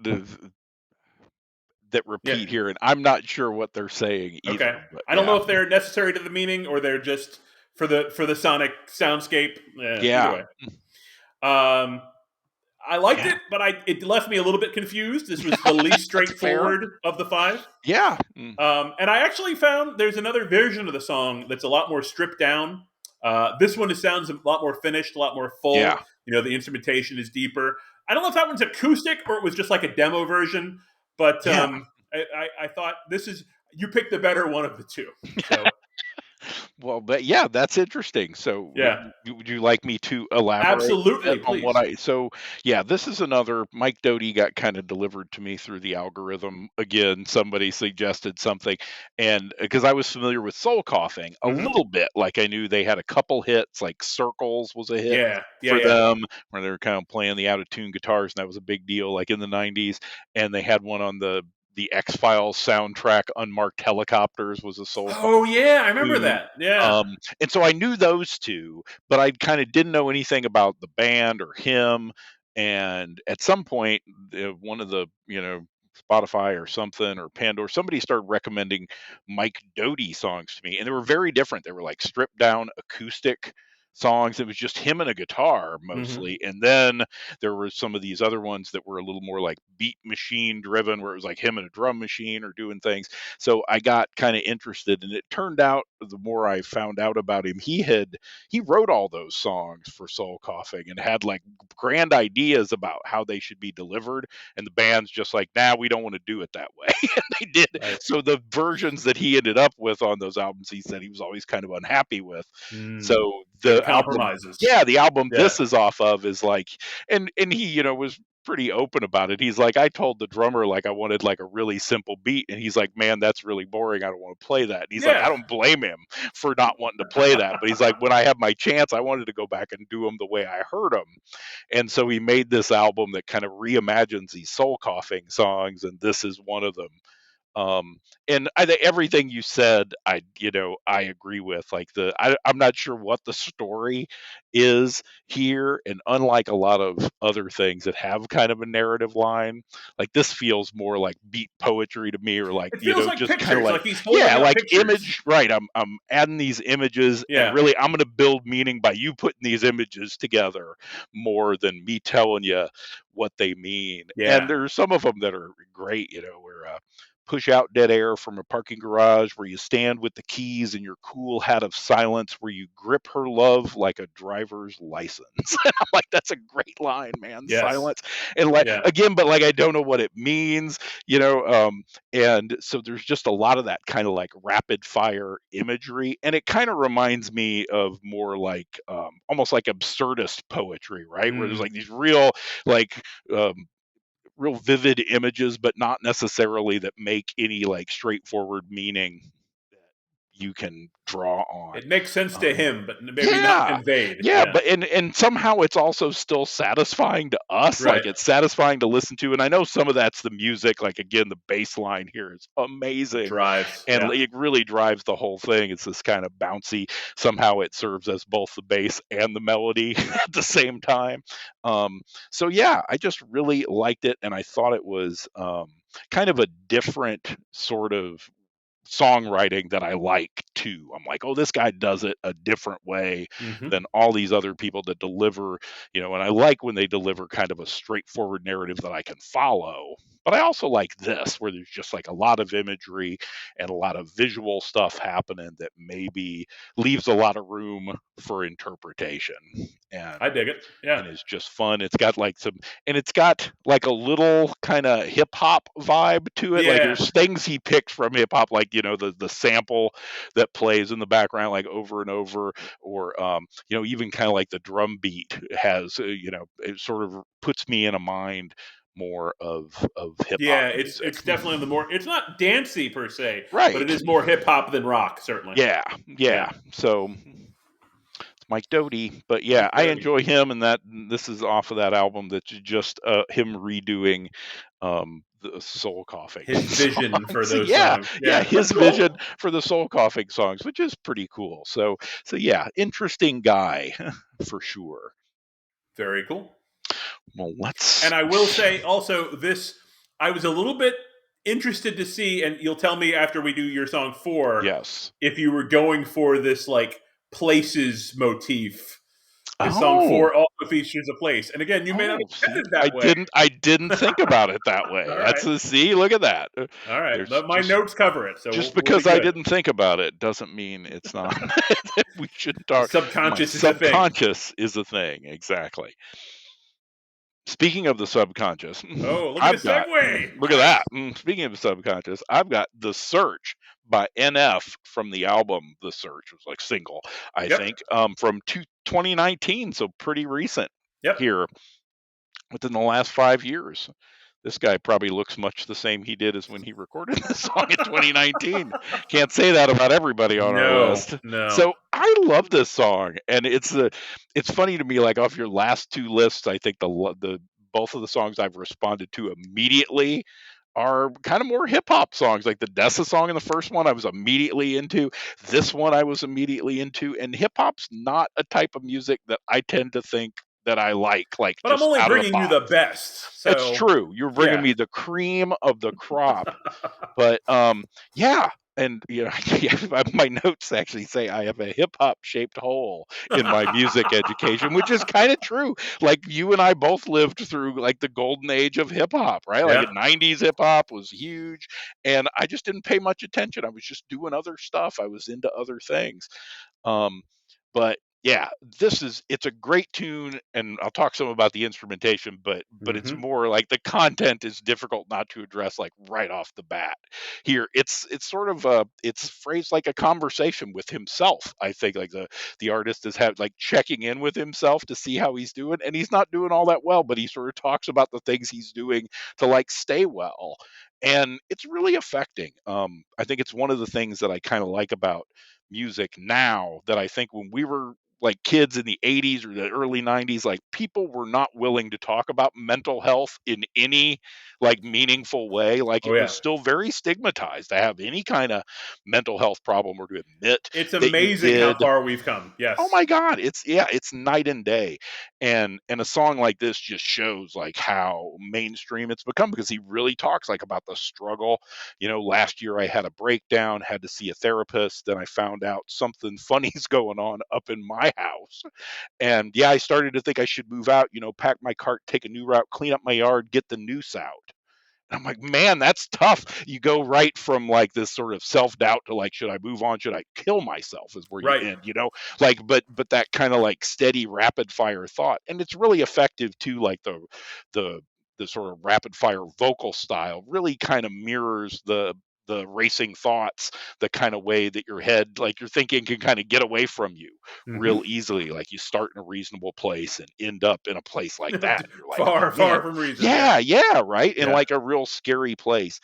that repeat here, and I'm not sure what they're saying either. Okay. But I don't know if they're necessary to the meaning or they're just for the sonic soundscape. Either way. I liked it, but it left me a little bit confused. This was the least straightforward of the 5. Yeah. And I actually found there's another version of the song that's a lot more stripped down. This one sounds a lot more finished, a lot more full. Yeah. The instrumentation is deeper. I don't know if that one's acoustic or it was just like a demo version, but I thought you picked the better one of the two. So. Well, but yeah, that's interesting. So, would you like me to elaborate Absolutely, on please. what this is another Mike Doughty got kind of delivered to me through the algorithm. Again, somebody suggested something, and because I was familiar with Soul Coughing a little bit, like I knew they had a couple hits, like Circles was a hit for them, where they were kind of playing the out-of-tune guitars, and that was a big deal, like in the 90s, and they had one on the X-Files soundtrack, Unmarked Helicopters was a soul. Oh yeah, I remember that. Yeah. And so I knew those two, but I kind of didn't know anything about the band or him. And at some point, one of the, Spotify or something or Pandora, somebody started recommending Mike Doughty songs to me, and they were very different. They were like stripped down acoustic songs. It was just him and a guitar mostly. And then there were some of these other ones that were a little more like beat machine driven, where it was like him and a drum machine or doing things. So I got kind of interested, and it turned out the more I found out about him, he wrote all those songs for Soul Coughing and had like grand ideas about how they should be delivered. And the band's just like, nah, we don't want to do it that way. And they did. Right. So the versions that he ended up with on those albums, he said he was always kind of unhappy with. So the compromises. The album this is off of is like, and he, was pretty open about it. He's like, I told the drummer like I wanted like a really simple beat, and he's like, man, that's really boring. I don't want to play that. And he's like, I don't blame him for not wanting to play that, but he's like, when I have my chance, I wanted to go back and do them the way I heard them. And so he made this album that kind of reimagines these Soul Coughing songs, and this is one of them. And I think everything you said, I agree with. Like I'm not sure what the story is here, and unlike a lot of other things that have kind of a narrative line, like this feels more like beat poetry to me, or like like just kind of like he's like pictures. Image. Right, I'm adding these images, and really I'm going to build meaning by you putting these images together more than me telling you what they mean. And there's some of them that are great, where push out dead air from a parking garage, where you stand with the keys in your cool hat of silence, where you grip her love like a driver's license. And I'm like, that's a great line, man. Silence. And like, again, but like, I don't know what it means, and so there's just a lot of that kind of like rapid fire imagery. And it kind of reminds me of more like, almost like absurdist poetry, right? Where there's like these real, like, real vivid images, but not necessarily that make any like straightforward meaning that you can draw on. It makes sense to him, but maybe not conveyed. But and somehow it's also still satisfying to us. Right. Like it's satisfying to listen to. And I know some of that's the music. Like again, the bass line here is amazing. Drives. And it really drives the whole thing. It's this kind of bouncy. Somehow it serves as both the bass and the melody at the same time. So yeah, I just really liked it, and I thought it was kind of a different sort of songwriting that I like too. I'm like, oh, this guy does it a different way than all these other people that deliver, and I like when they deliver kind of a straightforward narrative that I can follow. But I also like this, where there's just like a lot of imagery and a lot of visual stuff happening that maybe leaves a lot of room for interpretation. And I dig it. Yeah. And it's just fun. It's got like it's got like a little kind of hip hop vibe to it. Like there's things he picked from hip hop, like, the sample that plays in the background, like over and over, or, even kind of like the drum beat has, it sort of puts me in a mind more of hip hop. Yeah, it's definitely it's not dancey per se, right? But it is more hip hop than rock, certainly. Yeah. So it's Mike Doughty, but yeah, I enjoy him, and this is off of that album that's just him redoing the Soul Coughing. His vision for those songs. Yeah, his vision for the Soul Coughing songs, which is pretty cool. So yeah, interesting guy for sure. Very cool. Well, and I will say also I was a little bit interested to see, and you'll tell me after we do your song 4, Yes. if you were going for this like places motif. Because song Oh. 4 also features a place, and again, you may not have See, said it that way. I didn't think about it that way. All That's right. see, look at that. All right, There's my notes cover it, so just we'll be because I good. didn't think about it doesn't mean it's not. We shouldn't talk. My Subconscious is a thing. subconscious is a thing. Exactly. Speaking of the subconscious, Oh, look at the segue. Look at that. Speaking of the subconscious, I've got The Search by NF from the album The Search. It was like single, I Yep. think, from 2019, so pretty recent Yep. here within the last 5 years. This guy probably looks much the same he did as when he recorded this song in 2019. Can't say that about everybody on our list. No. So I love this song, and it's funny to me. Like off your last 2 lists, I think the both of the songs I've responded to immediately are kind of more hip hop songs. Like the Dessa song in the first one, I was immediately into. This one, I was immediately into. And hip hop's not a type of music that I tend to think that I like. But I'm only bringing you the best. So, that's true. You're bringing me the cream of the crop. But yeah, and my notes actually say I have a hip hop shaped hole in my music education, which is kind of true. Like you and I both lived through like the golden age of hip hop, right? Like 90s hip hop was huge, and I just didn't pay much attention. I was just doing other stuff. I was into other things. But yeah, it's a great tune, and I'll talk some about the instrumentation, but it's more like the content is difficult not to address like right off the bat. Here, it's sort of it's phrased like a conversation with himself. I think like the artist is like checking in with himself to see how he's doing, and he's not doing all that well, but he sort of talks about the things he's doing to like stay well, and it's really affecting. I think it's one of the things that I kind of like about music now that I think when we were like kids in the 80s or the early 90s, like people were not willing to talk about mental health in any like meaningful way. Like it was still very stigmatized to have any kind of mental health problem or to admit. It's amazing how far we've come. Yes. Oh my God. It's night and day. And a song like this just shows like how mainstream it's become because he really talks like about the struggle. Last year I had a breakdown, had to see a therapist. Then I found out something funny's going on up in my house. And I started to think I should move out, pack my cart, take a new route, clean up my yard, get the noose out. And I'm like, man, that's tough. You go right from like this sort of self-doubt to like, should I move on? Should I kill myself is where you end, like, but that kind of like steady rapid fire thought. And it's really effective too. Like the sort of rapid fire vocal style really kind of mirrors the racing thoughts, the kind of way that your head, like your thinking can kind of get away from you real easily. Like you start in a reasonable place and end up in a place like that. You're like, far from reason. Yeah, right. In like a real scary place.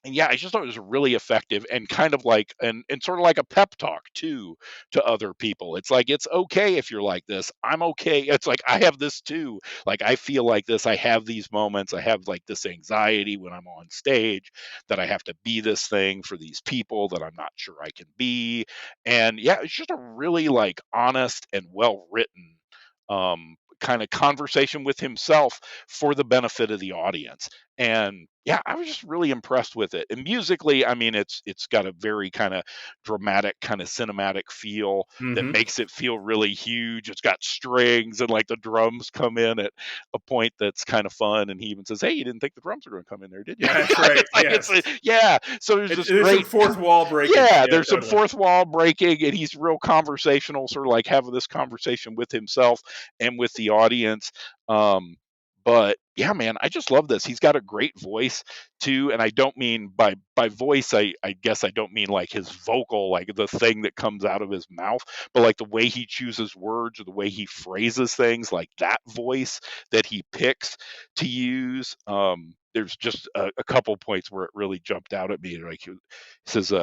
And I just thought it was really effective and kind of like and sort of like a pep talk too to other people. It's like it's okay if you're like this. I'm okay. It's like I have this too. Like I feel like this. I have these moments. I have like this anxiety when I'm on stage that I have to be this thing for these people that I'm not sure I can be. And it's just a really like honest and well written kind of conversation with himself for the benefit of the audience. And I was just really impressed with it. And musically, I mean, it's got a very kind of dramatic, kind of cinematic feel that makes it feel really huge. It's got strings and like the drums come in at a point that's kind of fun. And he even says, "Hey, you didn't think the drums were going to come in there, did you?" Yeah, that's right. So there's this great some fourth wall breaking. There's some fourth wall breaking, and he's real conversational, sort of like having this conversation with himself and with the audience. But man, I just love this. He's got a great voice too, and I don't mean by voice. I guess I don't mean like his vocal, like the thing that comes out of his mouth, but like the way he chooses words or the way he phrases things, like that voice that he picks to use. There's just a couple points where it really jumped out at me. Like he says,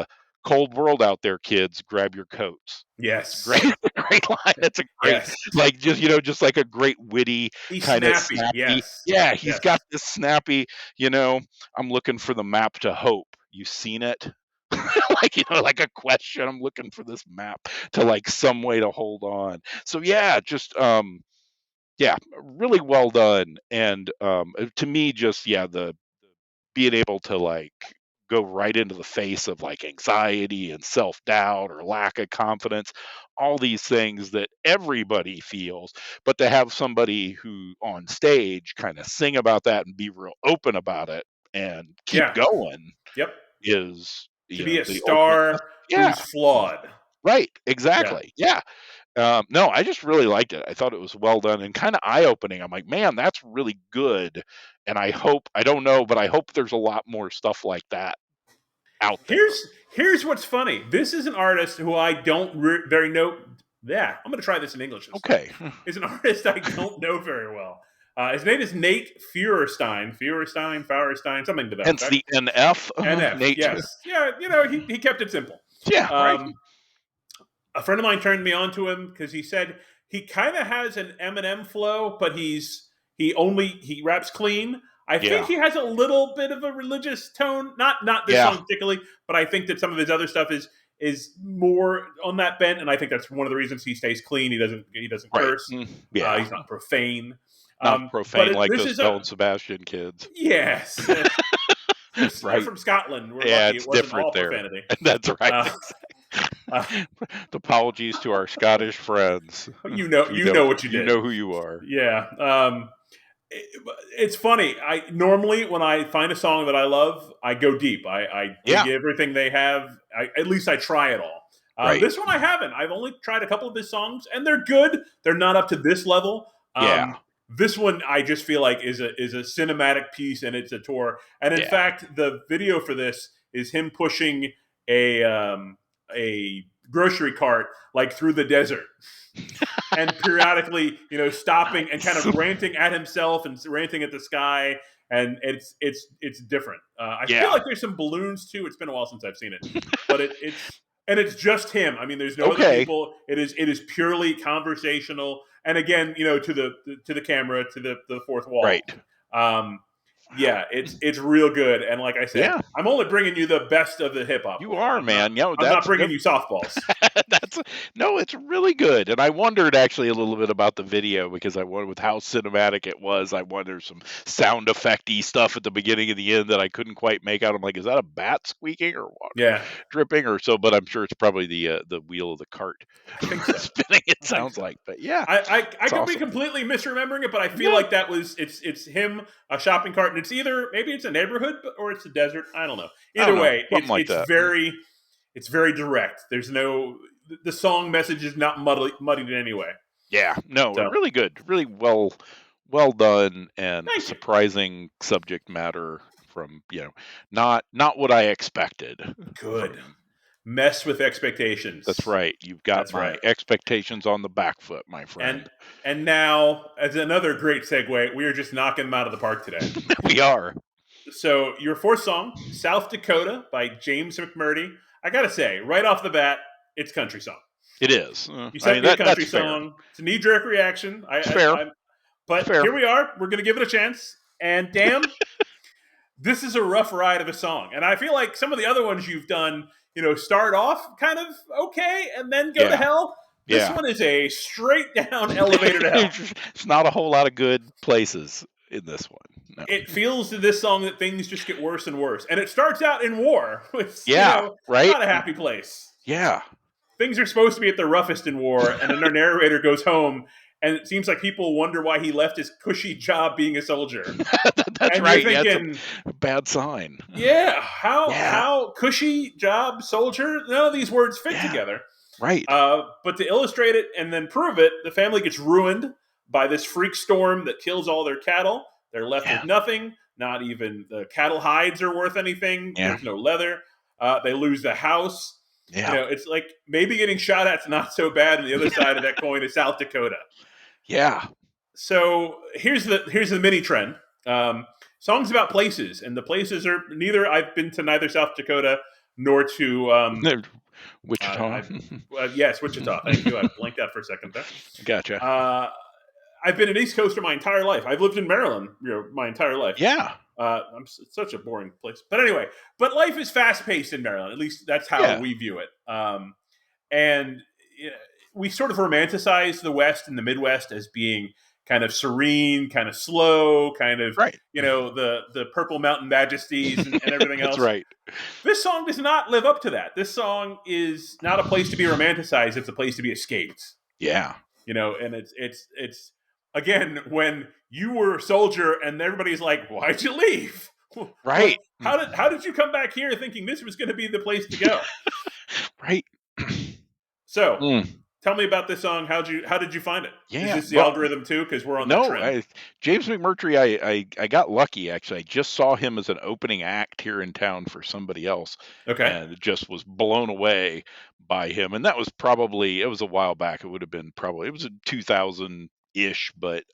"Cold world out there, kids. Grab your coats." Yes, great line. That's a great, like just like a great witty kind of snappy. Yes. He's got this snappy. I'm looking for the map to hope. You seen it? Like like a question. I'm looking for this map to like some way to hold on. So just really well done. And to me, just the being able to like go right into the face of like anxiety and self-doubt or lack of confidence, all these things that everybody feels, but to have somebody who on stage kind of sing about that and be real open about it and keep Yeah. going Yep. is, To you be know, a the ultimate star yeah, who's flawed. right, Yeah. exactly. Yeah. No, I just really liked it. I thought it was well done and kind of eye-opening. I'm like, man, that's really good. And I don't know, but I hope there's a lot more stuff like that out there. Here's what's funny. This is an artist who I don't very know. Yeah, I'm going to try this in English this time. Okay. Is an artist I don't know very well. His name is Nate Feuerstein, something to that Hence effect. the NF. NF, Nate. yes. Yeah, you know, he kept it simple. Yeah, right. A friend of mine turned me on to him because he said he kind of has an Eminem flow, but he raps clean. I think he has a little bit of a religious tone, not this song particularly, but I think that some of his other stuff is more on that bent, and I think that's one of the reasons he stays clean. He doesn't curse. Yeah. He's not profane. Not profane like this those Belle and Sebastian kids. Yes. They're from Scotland. We're lucky it's it wasn't different all there. profanity. That's right. Apologies to our Scottish friends. You know what you did. You know who you are. Yeah. It's funny. I normally when I find a song that I love, I go deep. I dig everything they have. At least I try it all. Right. This one I haven't. I've only tried a couple of his songs, and they're good. They're not up to this level. This one I just feel like is a cinematic piece, and it's a tour. And in fact, the video for this is him pushing a grocery cart like through the desert. And periodically, stopping and kind of ranting at himself and ranting at the sky, and it's different. I feel like there's some balloons too. It's been a while since I've seen it, but it's just him. I mean, there's no other people. It is purely conversational, and again, to the camera, to the fourth wall. Right. Yeah, it's real good, and like I said, I'm only bringing you the best of the hip hop. You are, man. I'm not bringing you softballs. It's really good. And I wondered actually a little bit about the video because I wondered with how cinematic it was. I wondered some sound effect-y stuff at the beginning and the end that I couldn't quite make out. I'm like, is that a bat squeaking or water dripping or so? But I'm sure it's probably the wheel of the cart spinning. It sounds like, but yeah, I could be completely misremembering it, but I feel like that was it's him, a shopping cart. It's either maybe it's a neighborhood or it's a desert. I don't know. Either way, it's very direct. There's the song message is not muddied in any way. Yeah, no, really good, really well done, and surprising subject matter from not what I expected. Good. Mess with expectations. That's right. You've got my expectations on the back foot, my friend. And now, as another great segue, we are just knocking them out of the park today. We are. So your fourth song, South Dakota by James McMurtry. I gotta say, right off the bat, it's a country song. It is. You sent me a country song. It's a knee-jerk reaction. Here we are. We're going to give it a chance. And damn, this is a rough ride of a song. And I feel like some of the other ones you've done, start off kind of okay and then go to hell. This one is a straight-down elevator to hell. It's not a whole lot of good places in this one. No. It feels to this song that things just get worse and worse. And it starts out in war. Which, right? Not a happy place. Yeah. Things are supposed to be at their roughest in war, and then our narrator goes home, and it seems like people wonder why he left his cushy job being a soldier. That's right. Thinking, that's a bad sign. Yeah. How cushy job, soldier? None of these words fit together. Right. But to illustrate it and then prove it, the family gets ruined by this freak storm that kills all their cattle. They're left with nothing. Not even the cattle hides are worth anything. Yeah. There's no leather. They lose the house. Yeah. It's like maybe getting shot at's not so bad, and the other side of that coin is South Dakota. Yeah. So here's the mini trend. Songs about places, and the places are I've been to neither South Dakota nor to Wichita. Yes, Wichita. Thank you. I blanked out for a second there. Gotcha. I've been an East Coaster my entire life. I've lived in Maryland, my entire life. Yeah. It's such a boring place. But anyway, life is fast-paced in Maryland. At least that's how we view it. And we sort of romanticize the West and the Midwest as being kind of serene, kind of slow, kind of Right. the Purple Mountain Majesties and everything That's else. right. This song does not live up to that. This song is not a place to be romanticized; it's a place to be escaped. Yeah. And it's again when you were a soldier and everybody's like, "Why'd you leave?" Right. How did you come back here thinking this was going to be the place to go? Right. So, tell me about this song. How did you find it? Yeah. Is this the algorithm too? Because we're on that trend. James McMurtry, I got lucky actually. I just saw him as an opening act here in town for somebody else. Okay. And just was blown away by him. And that was probably, it was a while back. It would have been it was in 2000-ish, but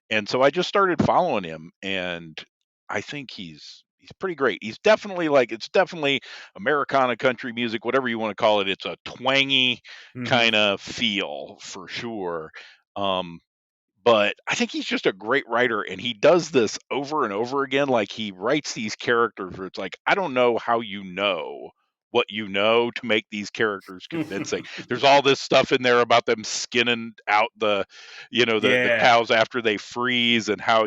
and so I just started following him, and I think he's pretty great. He's definitely it's definitely Americana country music, whatever you want to call it. It's a twangy kind of feel for sure. But I think he's just a great writer, and he does this over and over again. Like, he writes these characters where it's like, I don't know how you know what you know to make these characters convincing. There's all this stuff in there about them skinning out the cows after they freeze, and how,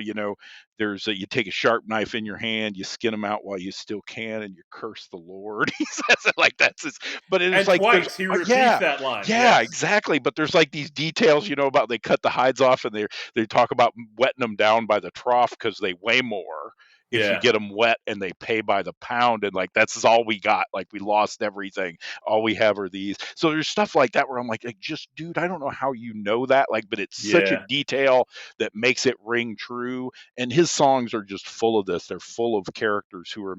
there's you take a sharp knife in your hand, you skin them out while you still can, and you curse the Lord. He says it like that's his, but it's and like twice he repeats that line. Yeah, exactly. But there's like these details, about they cut the hides off, and they talk about wetting them down by the trough because they weigh more if you get them wet, and they pay by the pound, and like that's all we got. Like, we lost everything. All we have are these. So there's stuff like that where I'm like, just dude, I don't know how you know that. Like, but it's such a detail that makes it ring true. And his songs are just full of this. They're full of characters who are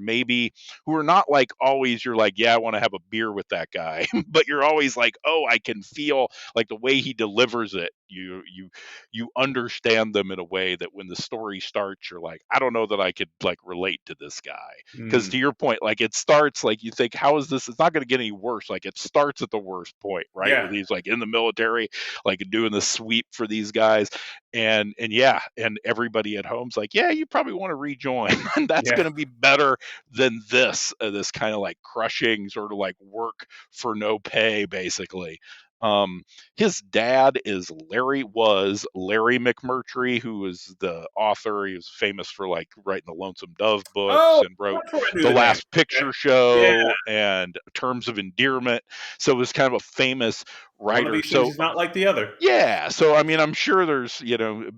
not like always you're like, yeah, I want to have a beer with that guy, but you're always like, oh, I can feel like the way he delivers it. You understand them in a way that when the story starts, you're like, I don't know that I could like relate to this guy, because to your point, like, it starts like you think, how is this? It's not going to get any worse. Like, it starts at the worst point, right? Where he's like in the military, like doing the sweep for these guys, and everybody at home's like, yeah, you probably want to rejoin, and that's going to be better than this kind of like crushing sort of like work for no pay, basically. His dad was Larry McMurtry, who was the author. He was famous for like writing the Lonesome Dove books, and wrote The Last Picture Show and Terms of Endearment. So it was kind of a famous writer. One of these things is not like the other. Yeah. So I mean, I'm sure there's,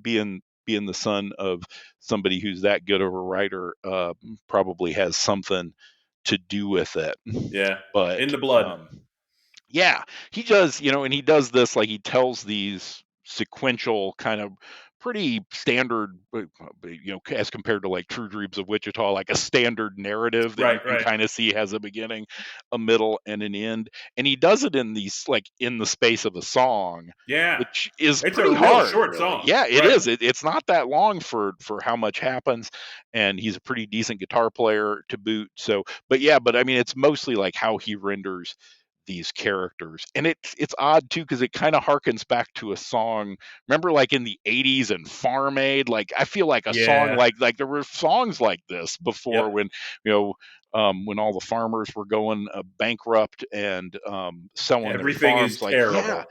being the son of somebody who's that good of a writer, probably has something to do with it. Yeah. But in the blood. Yeah, he does, and he does this, like, he tells these sequential kind of pretty standard, as compared to like True Dreams of Wichita, like a standard narrative that you can kind of see has a beginning, a middle, and an end. And he does it in these, like, in the space of a song, which is it's pretty a hard. Real short song. Yeah, it is. It's not that long for how much happens, and he's a pretty decent guitar player to boot. So, but I mean, it's mostly like how he renders these characters, and it's odd too, because it kind of harkens back to a song. Remember, like in the 80s and Farm Aid, like I feel like a song like there were songs like this before, when when all the farmers were going bankrupt and selling everything their farms, is like terrible.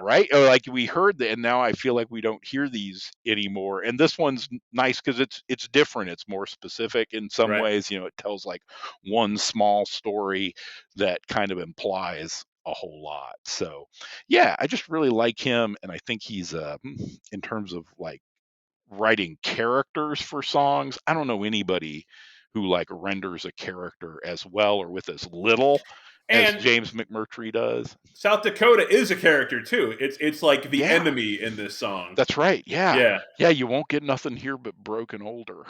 Right, or like we heard that, and now I feel like we don't hear these anymore. And this one's nice because it's different, it's more specific in some ways. It tells like one small story that kind of implies a whole lot. So I just really like him, and I think he's in terms of like writing characters for songs, I don't know anybody who like renders a character as well or with as little as James McMurtry does. South Dakota is a character too. It's like the enemy in this song. That's right. Yeah. You won't get nothing here but broken older.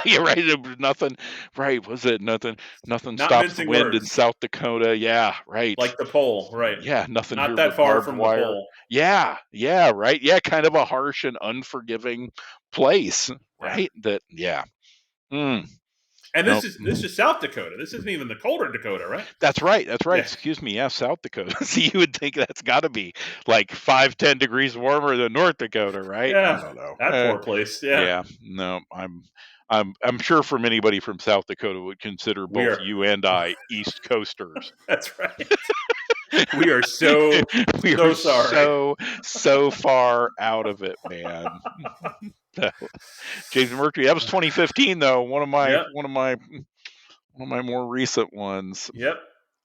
You're right. Nothing. Right. Was it nothing? Nothing Not stops the wind words. in South Dakota. Yeah. Right. Like the pole. Right. Yeah. Nothing. Not here that but far from wire. the pole. Yeah. Yeah. Right. Yeah. Kind of a harsh and unforgiving place. Right. That. Yeah. And this is South Dakota. This isn't even the colder Dakota, right? That's right. That's right. Yeah. Excuse me. Yeah, South Dakota. See, you would think that's got to be like 5-10 degrees warmer than North Dakota, right? Yeah, I don't know. That poor place. Yeah. Yeah. No, I'm sure from anybody from South Dakota would consider both you and I East Coasters. That's right. We are so we so are sorry. so far out of it, man. James McMurtry. That was 2015, though. One of my more recent ones. Yep.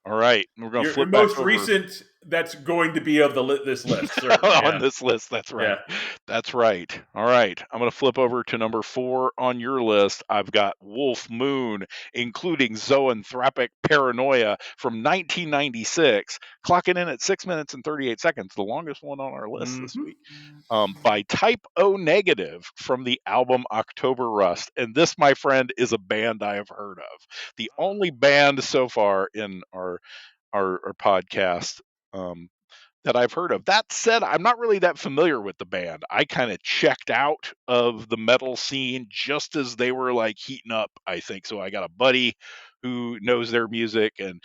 All right, we're gonna Your flip back most over recent that's going to be of this list, certainly. on Yeah. this list. That's right. Yeah. That's right. All right, I'm gonna flip over to number 4 on your list. I've got Wolf Moon, including Zoanthropic Paranoia from 1996, clocking in at 6 minutes and 38 seconds, the longest one on our list this week. By Type O Negative from the album October Rust. And this, my friend, is a band I have heard of. The only band so far in our podcast that I've heard of. That said, I'm not really that familiar with the band. I kind of checked out of the metal scene just as they were like heating up, I think. So I got a buddy who knows their music and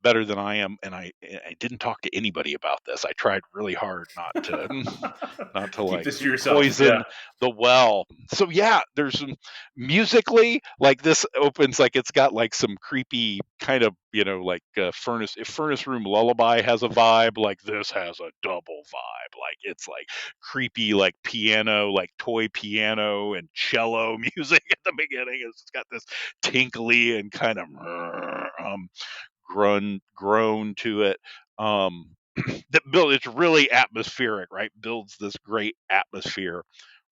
better than I am, and I didn't talk to anybody about this. I tried really hard not to Keep like this to yourself. poison Yeah. the well. So yeah, there's some musically, like this opens like it's got like some creepy kind of, like furnace room lullaby has a vibe, like this has a double vibe. Like it's like creepy, like piano, like toy piano and cello music at the beginning. It's got this tinkly and kind of groan to it. It's really atmospheric, right? Builds this great atmosphere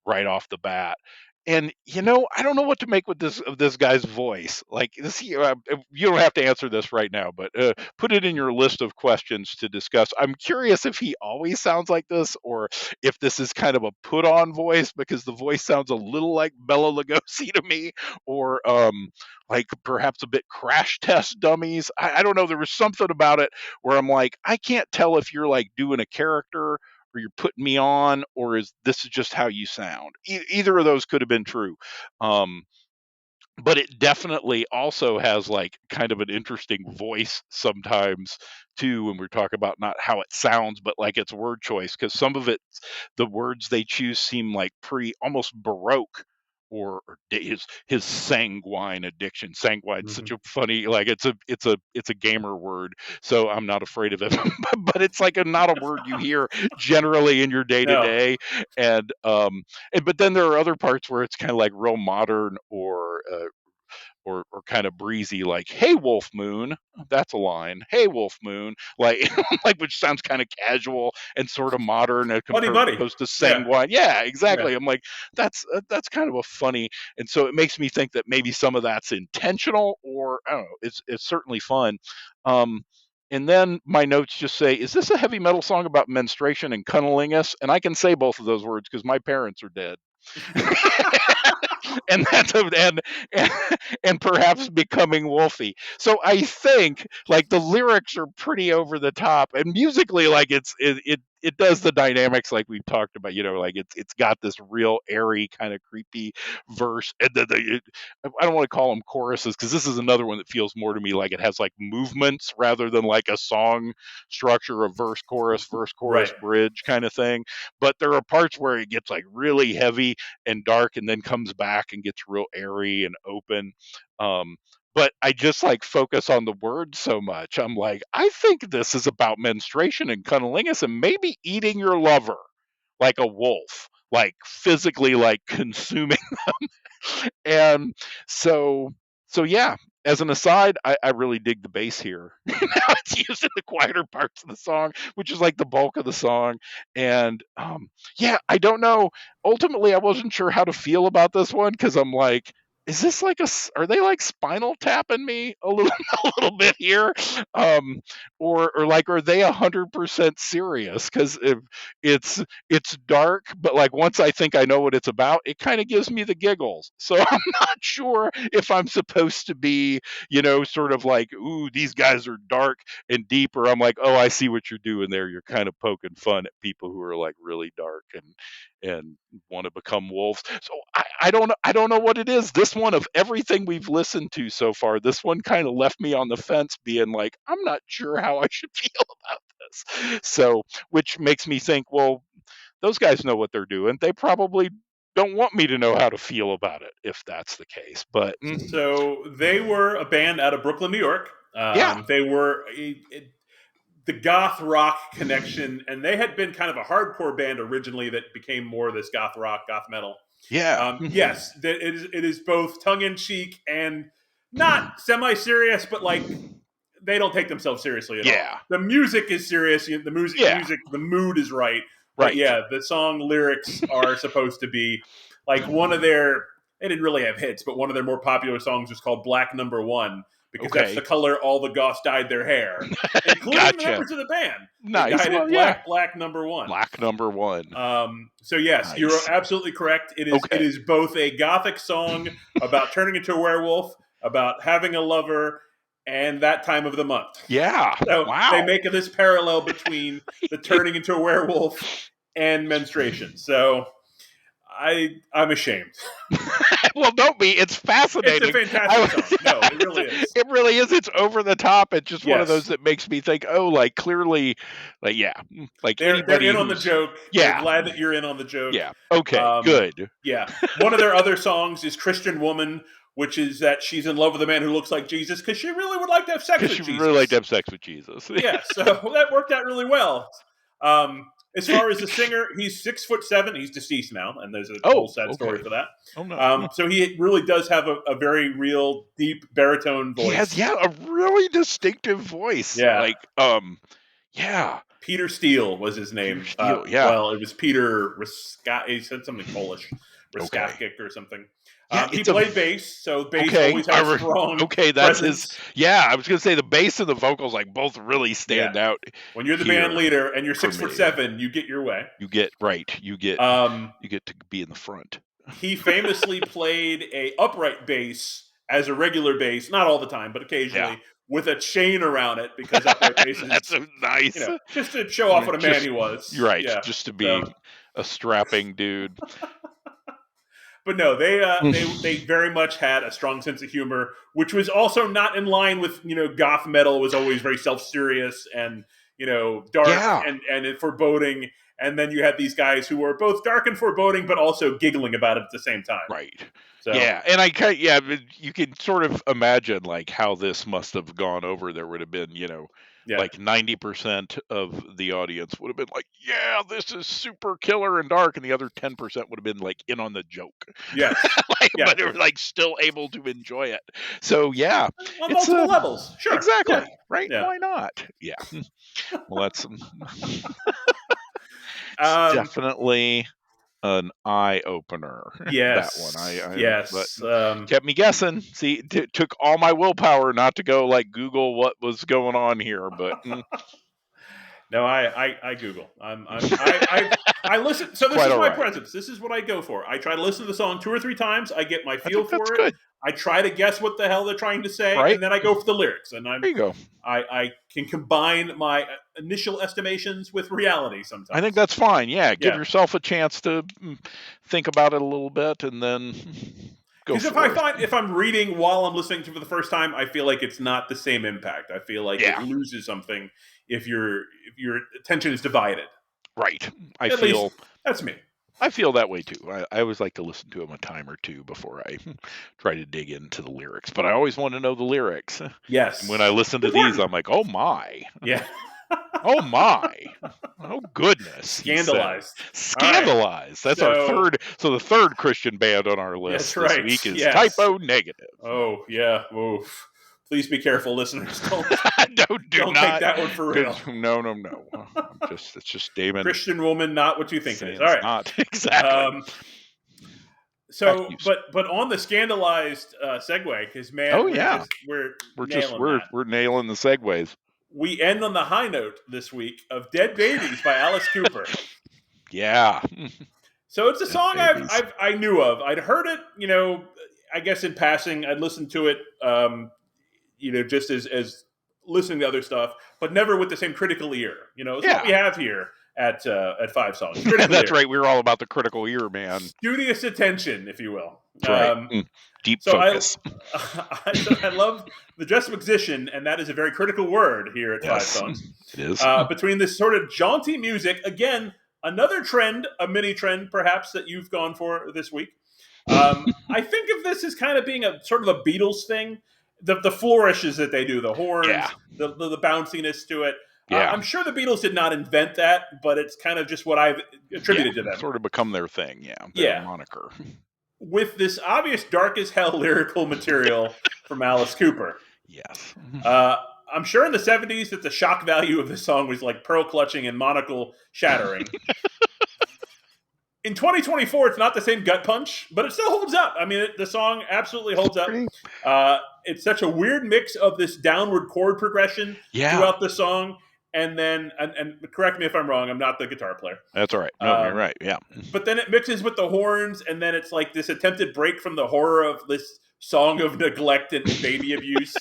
right off the bat. And I don't know what to make with this guy's voice. Like this, you don't have to answer this right now, but put it in your list of questions to discuss. I'm curious if he always sounds like this, or if this is kind of a put-on voice, because the voice sounds a little like Belle Lugosi to me, or like perhaps a bit Crash Test Dummies. I don't know. There was something about it where I'm like, I can't tell if you're like doing a character or you're putting me on, or is this just how you sound? Either of those could have been true. But it definitely also has like kind of an interesting voice sometimes too, when we're talking about not how it sounds, but like its word choice, because some of it, the words they choose seem like almost baroque, or his sanguine addiction. Sanguine, such a funny, like it's a gamer word, so I'm not afraid of it. But it's like not a word you hear generally in your day to No. day. And but then there are other parts where it's kind of like real modern, or kind of breezy, like "Hey Wolf Moon," that's a line. "Hey Wolf Moon," like like, which sounds kind of casual and sort of modern, Buddy, buddy. opposed to Yeah. sanguine. Yeah, exactly. Yeah. I'm like, that's kind of a funny, and so it makes me think that maybe some of that's intentional, or I don't know. It's certainly fun. And then my notes just say, "Is this a heavy metal song about menstruation and cunnilingus?" And I can say both of those words because my parents are dead. And that's and perhaps becoming wolfy. So I think like the lyrics are pretty over the top, and musically, like it does the dynamics like we've talked about. Like it's got this real airy kind of creepy verse, and I don't want to call them choruses, because this is another one that feels more to me like it has like movements rather than like a song structure of verse chorus Right. bridge kind of thing. But there are parts where it gets like really heavy and dark, and then comes back and gets real airy and open. But I just like focus on the words so much. I'm like, I think this is about menstruation and cunnilingus, and maybe eating your lover like a wolf, like physically like consuming them. And so yeah, as an aside, I really dig the bass here. Now it's used in the quieter parts of the song, which is like the bulk of the song. And yeah, I don't know. Ultimately, I wasn't sure how to feel about this one, because I'm like, is this like are they like Spinal Tapping me a little a little bit here, or like, are they 100% serious? Because it's dark, but like once I think I know what it's about, it kind of gives me the giggles. So I'm not sure if I'm supposed to be, sort of like, ooh, these guys are dark and deep, or I'm like, oh, I see what you're doing there. You're kind of poking fun at people who are like really dark and want to become wolves. So I don't know what it is. This one, of everything we've listened to so far, this one kind of left me on the fence, being like, I'm not sure how I should feel about this. So, which makes me think, well, those guys know what they're doing. They probably don't want me to know how to feel about it, if that's the case. But So they were a band out of Brooklyn, New York. yeah, They were the goth rock connection, and they had been kind of a hardcore band originally that became more this goth rock, goth metal. Yeah. Yes, it is both tongue in cheek and not semi-serious, but like they don't take themselves seriously at all. The music is serious. The music, the mood is right. But yeah, the song lyrics are supposed to be like one of their. They didn't really have hits, but one of their more popular songs was called "Black Number One" because that's the color all the goths dyed their hair, including the members of the band. Nice. They dyed it black number one. Black number one. So yes, you're absolutely correct. It is. It is both a gothic song about turning into a werewolf, about having a lover, and that time of the month. Yeah. So they make this parallel between the turning into a werewolf and menstruation. So I'm ashamed. Well, don't be. It's fascinating. It's a fantastic song. No, it really is. It really is. It's over the top. It's just one of those that makes me think, oh, like clearly, like, yeah. Like they're in on the joke. Yeah. I'm glad that you're in on the joke. Yeah. Okay, good. Yeah. One of their other songs is Christian Woman, which is that she's in love with a man who looks like Jesus because she really would like to have sex with Jesus. She would really like to have sex with Jesus. Yeah, so that worked out really well. As far as the singer, he's 6'7". He's deceased now, and there's a whole sad story for that. Oh, no. So he really does have a very real, deep baritone voice. He has, a really distinctive voice. Yeah. Yeah. Peter Steele was his name. Steele, Well, it was Peter Ryska. He said something Polish. Ryskakik or something. He played bass, so bass always has strong that's presence. I was going to say the bass and the vocals both really stand out. When you're the band leader and you're 6'7", you get your way. You get to be in the front. He famously played a upright bass as a regular bass, not all the time, but occasionally, with a chain around it because upright basses. That's so nice. Just to show off what a man he was. You're right. Yeah. Just to be a strapping dude. But no, they very much had a strong sense of humor, which was also not in line with, goth metal was always very self-serious and, dark and foreboding. And then you had these guys who were both dark and foreboding, but also giggling about it at the same time. Right. So. Yeah. And you can sort of imagine like how this must have gone over. There would have been, like 90% of the audience would have been like, yeah, this is super killer and dark. And the other 10% would have been like in on the joke. Yes. But they were like still able to enjoy it. So yeah. On multiple levels. Sure. Exactly. Yeah. Right. Yeah. Why not? Yeah. Well, that's definitely an eye opener. Yes. That one. Yes. Kept me guessing. See, took all my willpower not to go like Google what was going on here, but no, I Google. I listen. So this is my presence. This is what I go for. I try to listen to the song 2 or 3 times. I get my feel for it. Good. I try to guess what the hell they're trying to say, and then I go for the lyrics. And there you go. I can combine my initial estimations with reality sometimes. I think that's fine. Yeah, give yourself a chance to think about it a little bit, and then go. Because if I'm reading while I'm listening to it for the first time, I feel like it's not the same impact. I feel like it loses something if your attention is divided. Right. At least that's me. I feel that way too. I always like to listen to them a time or two before I try to dig into the lyrics. But I always want to know the lyrics. Yes. And when I listen to these, I'm like, oh my. Yeah. Oh my. Oh goodness. Scandalized. Scandalized. That's our third. So the third Christian band on our list this week is Typo Negative. Oh yeah. Oof. Please be careful, listeners. Don't not take that one for real. No. It's just Damon. Christian woman, not what you think it is. All right. Not exactly. But on the scandalized segue, because man, we're nailing the segues. We end on the high note this week of "Dead Babies" by Alice Cooper. Yeah. So it's a song I knew of. I'd heard it, I guess in passing. I'd listened to it. Just as listening to other stuff, but never with the same critical ear. It's what we have here at 5 Songs. That's right. We're all about the critical ear, man. Studious attention, if you will. Right. Deep focus. I love the juxtaposition, and that is a very critical word here at 5 Songs. It is. Between this sort of jaunty music, again, another trend, a mini trend perhaps that you've gone for this week. I think of this as kind of being a sort of a Beatles thing. The flourishes that they do, the horns, the bounciness to it. I'm sure the Beatles did not invent that, but it's kind of just what I've attributed to them. Sort of become their thing, their moniker. With this obvious dark as hell lyrical material from Alice Cooper. Yes. I'm sure in the 70s that the shock value of this song was like pearl clutching and monocle shattering. In 2024, it's not the same gut punch, but it still holds up. I mean, the song absolutely holds up. It's such a weird mix of this downward chord progression throughout the song. And then, and correct me if I'm wrong, I'm not the guitar player. That's all right. No, you're right. Yeah. But then it mixes with the horns, and then it's like this attempted break from the horror of this song of neglect and baby abuse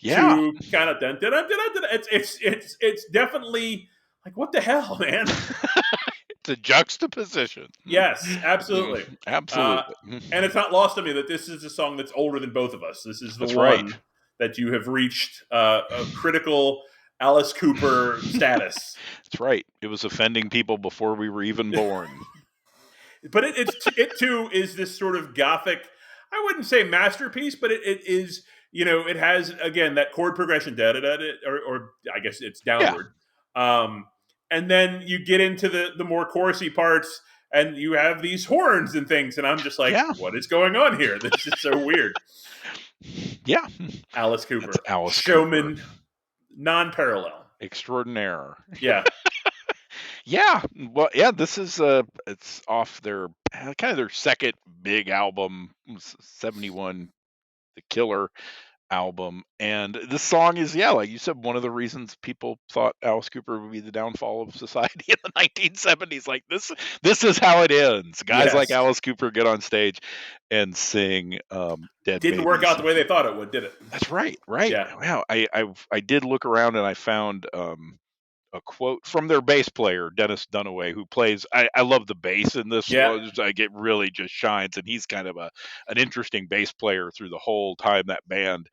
to kind of it's definitely like, what the hell, man? It's a juxtaposition. Yes, absolutely. Absolutely. And it's not lost on me that this is a song that's older than both of us. This is the one that you have reached a critical Alice Cooper status. That's right. It was offending people before we were even born. But it too is this sort of gothic, I wouldn't say masterpiece, but it is, it has, again, that chord progression, or I guess it's downward. And then you get into the more chorusy parts, and you have these horns and things, and I'm just like, what is going on here? This is so weird. Yeah. Alice Cooper. That's Alice Showman, Cooper. Non-parallel. Extraordinaire. Yeah. Yeah. Well, this is it's off their kind of their second big album, 71, The Killer album. And this song is, like you said, one of the reasons people thought Alice Cooper would be the downfall of society in the 1970s. Like, this is how it ends. Guys like Alice Cooper get on stage and sing Dead Didn't work out the way they thought it would, did it? That's right. Yeah. Wow. I did look around and I found a quote from their bass player, Dennis Dunaway, who plays, I love the bass in this. Like, it really just shines, and he's kind of an interesting bass player through the whole time that band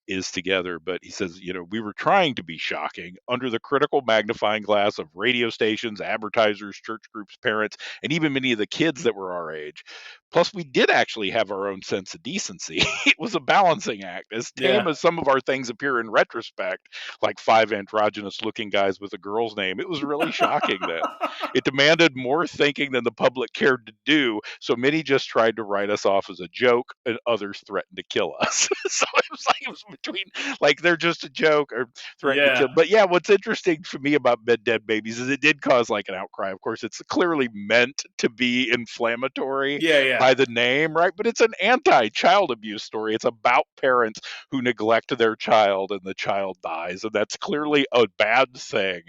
is together. But he says, we were trying to be shocking under the critical magnifying glass of radio stations, advertisers, church groups, parents, and even many of the kids that were our age. Plus, we did actually have our own sense of decency. It was a balancing act. As tame as some of our things appear in retrospect, like 5 androgynous-looking guys with a girl's name, it was really shocking then. It demanded more thinking than the public cared to do, so many just tried to write us off as a joke, and others threatened to kill us. So it was between, like, they're just a joke or threatening to kill. But what's interesting for me about Dead Babies is it did cause, like, an outcry. Of course, it's clearly meant to be inflammatory. By the name, right? But it's an anti-child abuse story. It's about parents who neglect their child and the child dies, and that's clearly a bad thing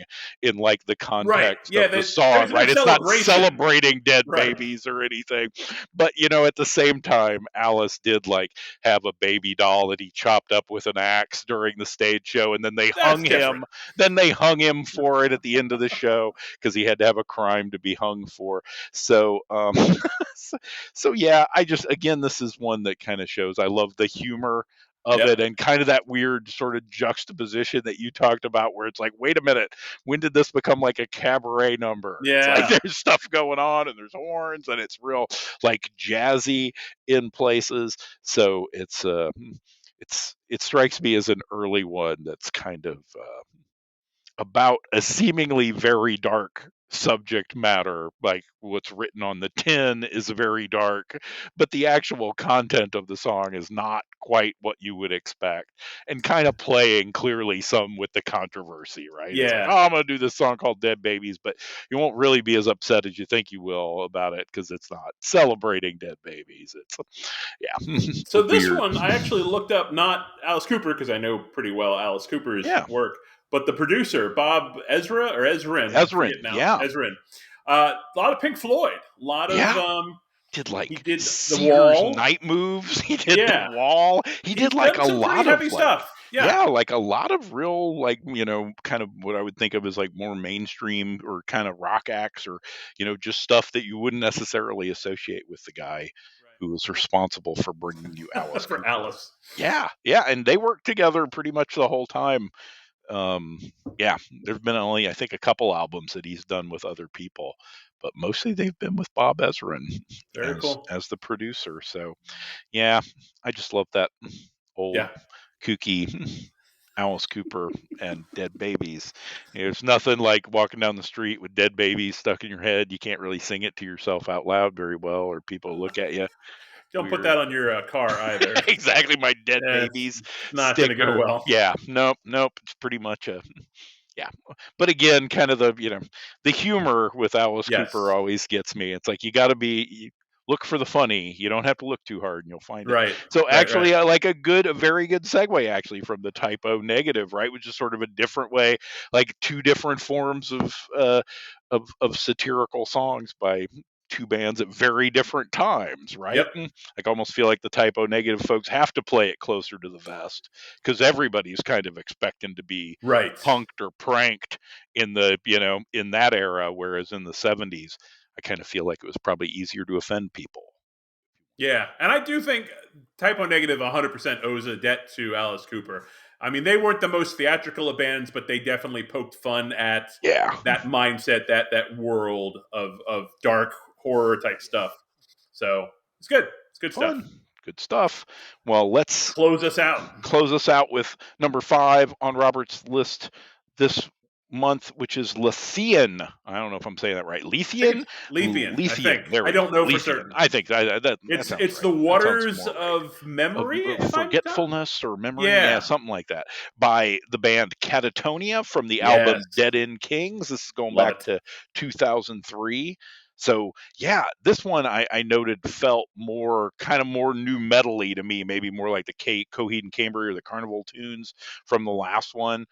in, like, the context of the song, right? It's not celebrating dead babies or anything. But at the same time, Alice did, like, have a baby doll that he chopped up with an axe during the stage show, and then they hung him. Then they hung him for it at the end of the show because he had to have a crime to be hung for. So So I just, again, this is one that kind of shows I love the humor of it, and kind of that weird sort of juxtaposition that you talked about, where it's like, wait a minute, when did this become like a cabaret number? It's like there's stuff going on, and there's horns, and it's real, like, jazzy in places. So it strikes me as an early one that's kind of about a seemingly very dark subject matter. Like, what's written on the tin is very dark, but the actual content of the song is not quite what you would expect, and kind of playing clearly some with the controversy, right? It's like, I'm going to do this song called Dead Babies, but you won't really be as upset as you think you will about it because it's not celebrating dead babies. It's So this one, I actually looked up, not Alice Cooper, because I know pretty well Alice Cooper's work, but the producer, Bob Ezrin. Ezrin. A lot of Pink Floyd. A lot of he did the Wall, Night Moves. He did the Wall. He did like a lot of stuff. Like a lot of real, like, kind of what I would think of as like more mainstream or kind of rock acts, or just stuff that you wouldn't necessarily associate with the guy who was responsible for bringing you Alice. For Alice. Yeah, and they worked together pretty much the whole time. There've been only, I think, a couple albums that he's done with other people, but mostly they've been with Bob Ezrin as the producer. So I just love that old kooky Alice Cooper and Dead Babies. There's nothing like walking down the street with Dead Babies stuck in your head. You can't really sing it to yourself out loud very well, or people look at you Don't put weird. that on your car either. Exactly, my Dead It's Babies not going to go sticker. well. Yeah, nope. It's pretty much a yeah. But again, kind of the humor with Alice Yes. Cooper always gets me. It's like you got to look for the funny. You don't have to look too hard, and you'll find it. Right. So Right. actually, I like a very good segue actually from the typo negative, right? Which is sort of a different way, like two different forms of satirical songs by two bands at very different times, right? Yep. I almost feel like the typo negative folks have to play it closer to the vest because everybody's kind of expecting to be Right. punked or pranked in in that era, whereas in the 70s, I kind of feel like it was probably easier to offend people. Yeah, and I do think Typo Negative 100% owes a debt to Alice Cooper. I mean, they weren't the most theatrical of bands, but they definitely poked fun at that mindset, that world of dark horror type stuff. So it's good. It's good Fun. stuff. Good stuff. Well, let's close us out with number 5 on Robert's list this month, which is Lithian. I don't know if I'm saying that right. Lithian? Lithian. I think. There I don't know Lithian. for certain. I think that it's sounds it's right. the waters of memory, of forgetfulness or memory, yeah, something like that, by the band Catatonia from the album Dead End Kings. This is going back to 2003. So yeah, this one I noted felt more new metal-y to me, maybe more like the Coheed and Cambria or the Carnival tunes from the last one.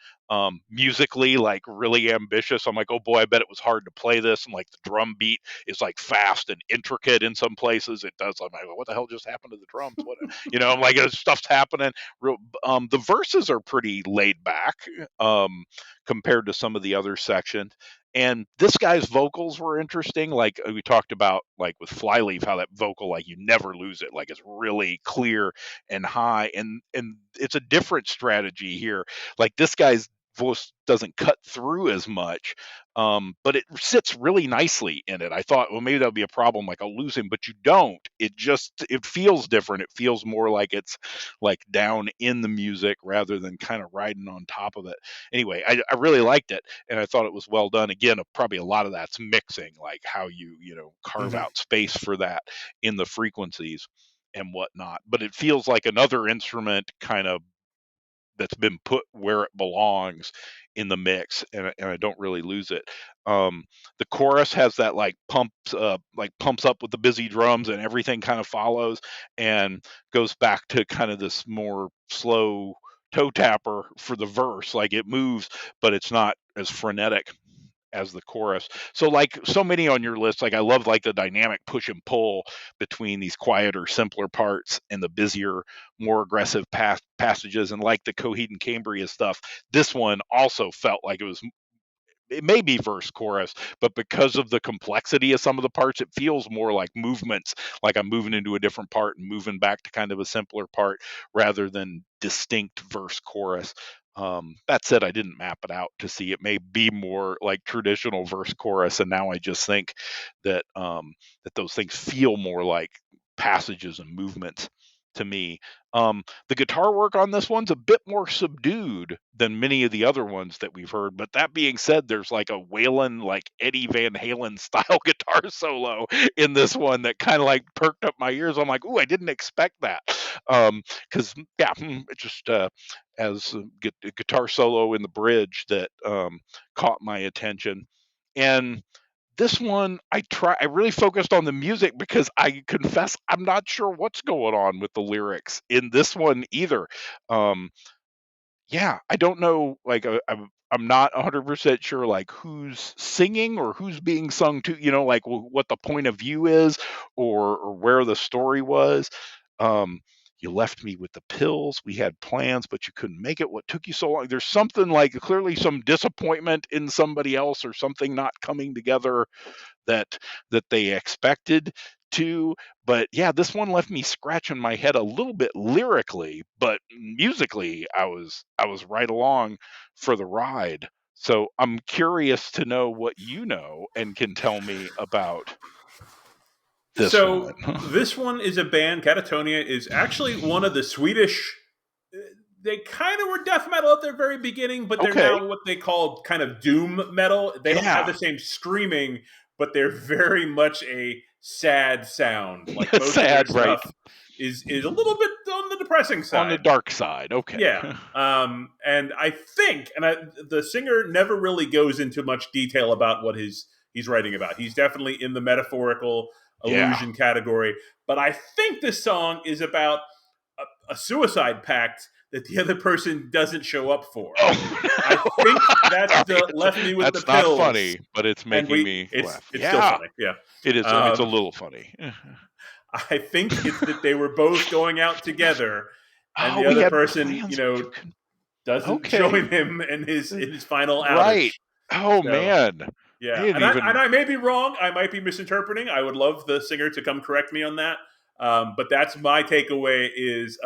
Musically, like really ambitious. I'm like, oh boy, I bet it was hard to play this. And like the drum beat is like fast and intricate in some places. It does. I'm like, what the hell just happened to the drums? What, I'm like, stuff's happening. The verses are pretty laid back compared to some of the other sections. And this guy's vocals were interesting. Like we talked about, like with Flyleaf, how that vocal, like you never lose it. Like it's really clear and high. And it's a different strategy here. Like this guy's voice doesn't cut through as much, but it sits really nicely in it. I thought, well, maybe that'll be a problem, like I'll lose him, but you don't. It feels different. It feels more like it's like down in the music rather than kind of riding on top of it. Anyway, I really liked it, and I thought it was well done. Again, probably a lot of that's mixing, like how you carve out space for that in the frequencies and whatnot. But it feels like another instrument kind of that's been put where it belongs in the mix, and I don't really lose it. The chorus has that pumps up with the busy drums, and everything kind of follows and goes back to kind of this more slow toe tapper for the verse. Like it moves, but it's not as frenetic as the chorus. So like so many on your list, like I love like the dynamic push and pull between these quieter, simpler parts and the busier, more aggressive passages. And like the Coheed and Cambria stuff, this one also felt like it may be verse chorus, but because of the complexity of some of the parts, it feels more like movements, like I'm moving into a different part and moving back to kind of a simpler part rather than distinct verse chorus. That said, I didn't map it out to see. It may be more like traditional verse chorus, and now I just think that that those things feel more like passages and movements to me. The guitar work on this one's a bit more subdued than many of the other ones that we've heard. But that being said, there's like a Waylon, like Eddie Van Halen style guitar solo in this one that kind of like perked up my ears. I'm like, ooh, I didn't expect that. Because it just as a guitar solo in the bridge that caught my attention. And this one, I really focused on the music because I confess I'm not sure what's going on with the lyrics in this one either. I don't know. Like I'm not 100% sure like who's singing or who's being sung to. Like what the point of view is or where the story was. You left me with the pills. We had plans, but you couldn't make it. What took you so long? There's something like clearly some disappointment in somebody else or something not coming together that they expected to. But yeah, this one left me scratching my head a little bit lyrically, but musically I was right along for the ride. So I'm curious to know what you know and can tell me about this one. This one is a band. Catatonia is actually one of the Swedish. they kind of were death metal at their very beginning, but they're now what they call kind of doom metal. They don't have the same screaming, but they're very much a sad sound. Like most sad, of their stuff is a little bit on the depressing side, on the dark side. Okay, yeah. And I think, the singer never really goes into much detail about what he's writing about. He's definitely in the metaphorical illusion category, but I think this song is about a suicide pact that the other person doesn't show up for. I think that's the left me with the pills. That's not funny, but it's making me laugh. It's still funny. Yeah, it is. It's a little funny. I think it's that they were both going out together, and the other person, doesn't join him in his final outage. Right. Oh, man. Yeah, and I may be wrong. I might be misinterpreting. I would love the singer to come correct me on that. But that's my takeaway is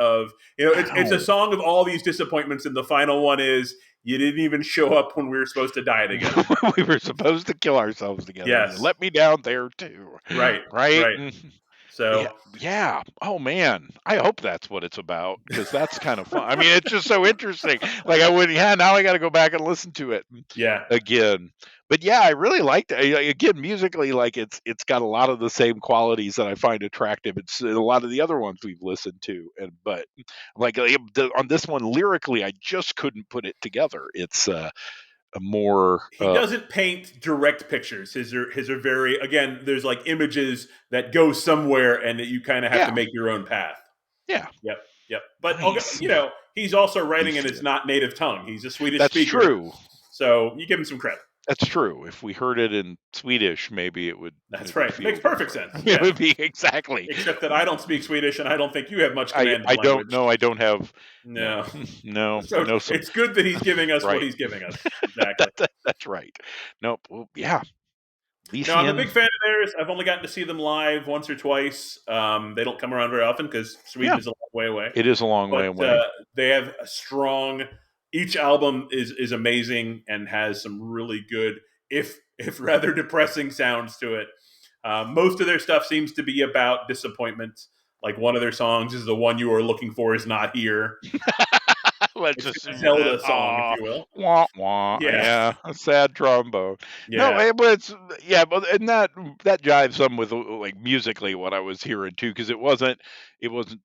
it's a song of all these disappointments, and the final one is you didn't even show up when we were supposed to die together. We were supposed to kill ourselves together. Yes. You let me down there too. Right. So yeah. Oh man, I hope that's what it's about, because that's kind of fun. I mean, it's just so interesting. Like now I got to go back and listen to it. Again. But yeah, I really liked it. Again, musically, like it's got a lot of the same qualities that I find attractive. It's a lot of the other ones we've listened to, but like on this one lyrically, I just couldn't put it together. It's a more he doesn't paint direct pictures. His are very, again, there's like images that go somewhere, and that you kind of have to make your own path. Yeah. Yep. But he's also writing in his not native tongue. He's a Swedish speaker. That's true. So you give him some credit. That's true. If we heard it in Swedish, maybe it would. That's right. Makes perfect sense. It would be exactly. Except that I don't speak Swedish, and I don't think you have much command. I don't know. I don't have. No. So it's good that he's giving us what he's giving us. Exactly. That's right. Nope. Well, yeah. No, I'm a big fan of theirs. I've only gotten to see them live once or twice. They don't come around very often because Sweden is a long way away. It is a long way away. They have a strong. Each album is amazing and has some really good, if rather depressing sounds to it. Most of their stuff seems to be about disappointment. Like one of their songs is "The One You Are Looking For Is Not Here." It's a Zelda song, if you will. Wah, wah. Yeah, a sad trombone. Yeah. No, but it's and that jives some with like musically what I was hearing too, because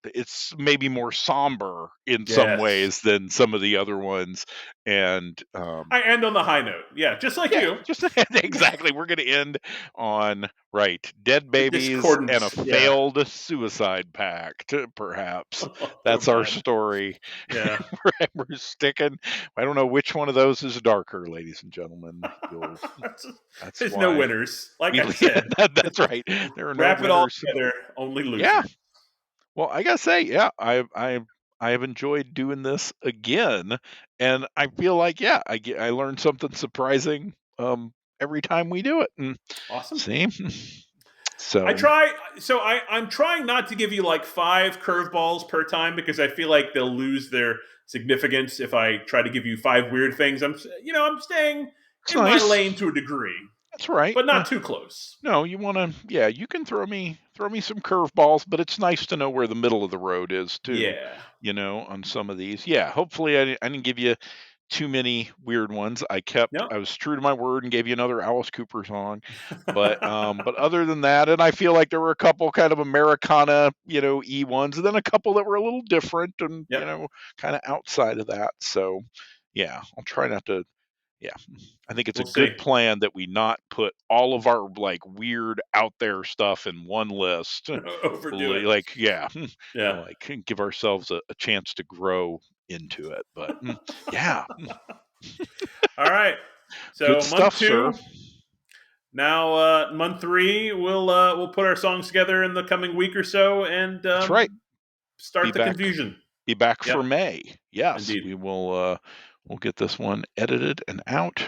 it's maybe more somber in some ways than some of the other ones. And I end on the high note. Yeah, just like you. Just exactly. We're going to end on dead babies and a failed suicide pact, perhaps. That's our story. Yeah. We're sticking. I don't know which one of those is darker, ladies and gentlemen. There's no winners. Like I said. That's right. There are no Wrap winners. it all together, only losers. Yeah. Well, I gotta say, I have enjoyed doing this again, and I feel like I learned something surprising every time we do it. And awesome. See? So I'm trying not to give you like 5 curveballs per time, because I feel like they'll lose their significance if I try to give you 5 weird things. I'm staying in my lane to a degree. That's right. But not too close. No, you want to, you can throw me some curveballs, but it's nice to know where the middle of the road is too. Yeah. On some of these. Yeah, hopefully I didn't give you too many weird ones. I was true to my word and gave you another Alice Cooper song. But other than that, and I feel like there were a couple kind of Americana, E ones, and then a couple that were a little different and kind of outside of that. So yeah, I'll try not to. Yeah, I think it's a good plan that we not put all of our weird out there stuff in one list. Overdo it. Give ourselves a chance to grow into it. But yeah. All right. So good stuff, 2. Sir. Now month 3, we'll put our songs together in the coming week or so, and that's right. Start the confusion. Be back for May. Yes, indeed. We will. We'll get this one edited and out.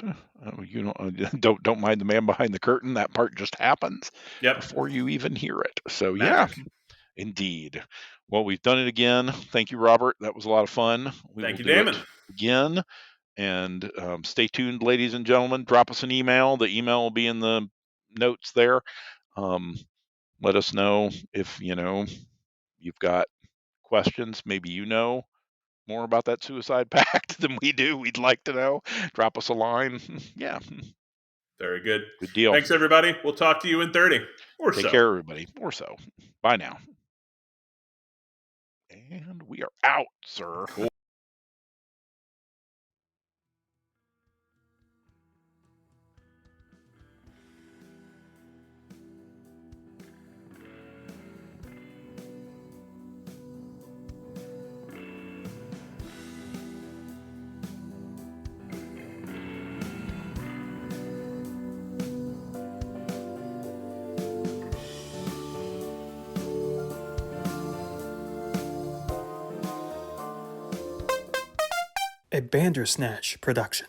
Don't mind the man behind the curtain. That part just happens before you even hear it. So Magic. Yeah, indeed. Well, we've done it again. Thank you, Robert. That was a lot of fun. Thank you, Damon. Again, and stay tuned, ladies and gentlemen. Drop us an email. The email will be in the notes there. Let us know if you've got questions. Maybe more about that suicide pact than we do, we'd like to know. Drop us a line. Yeah. Very good. Good deal. Thanks, everybody. We'll talk to you in 30 or Take so. care, everybody. Or so. Bye now. And we are out, sir. A Bandersnatch production.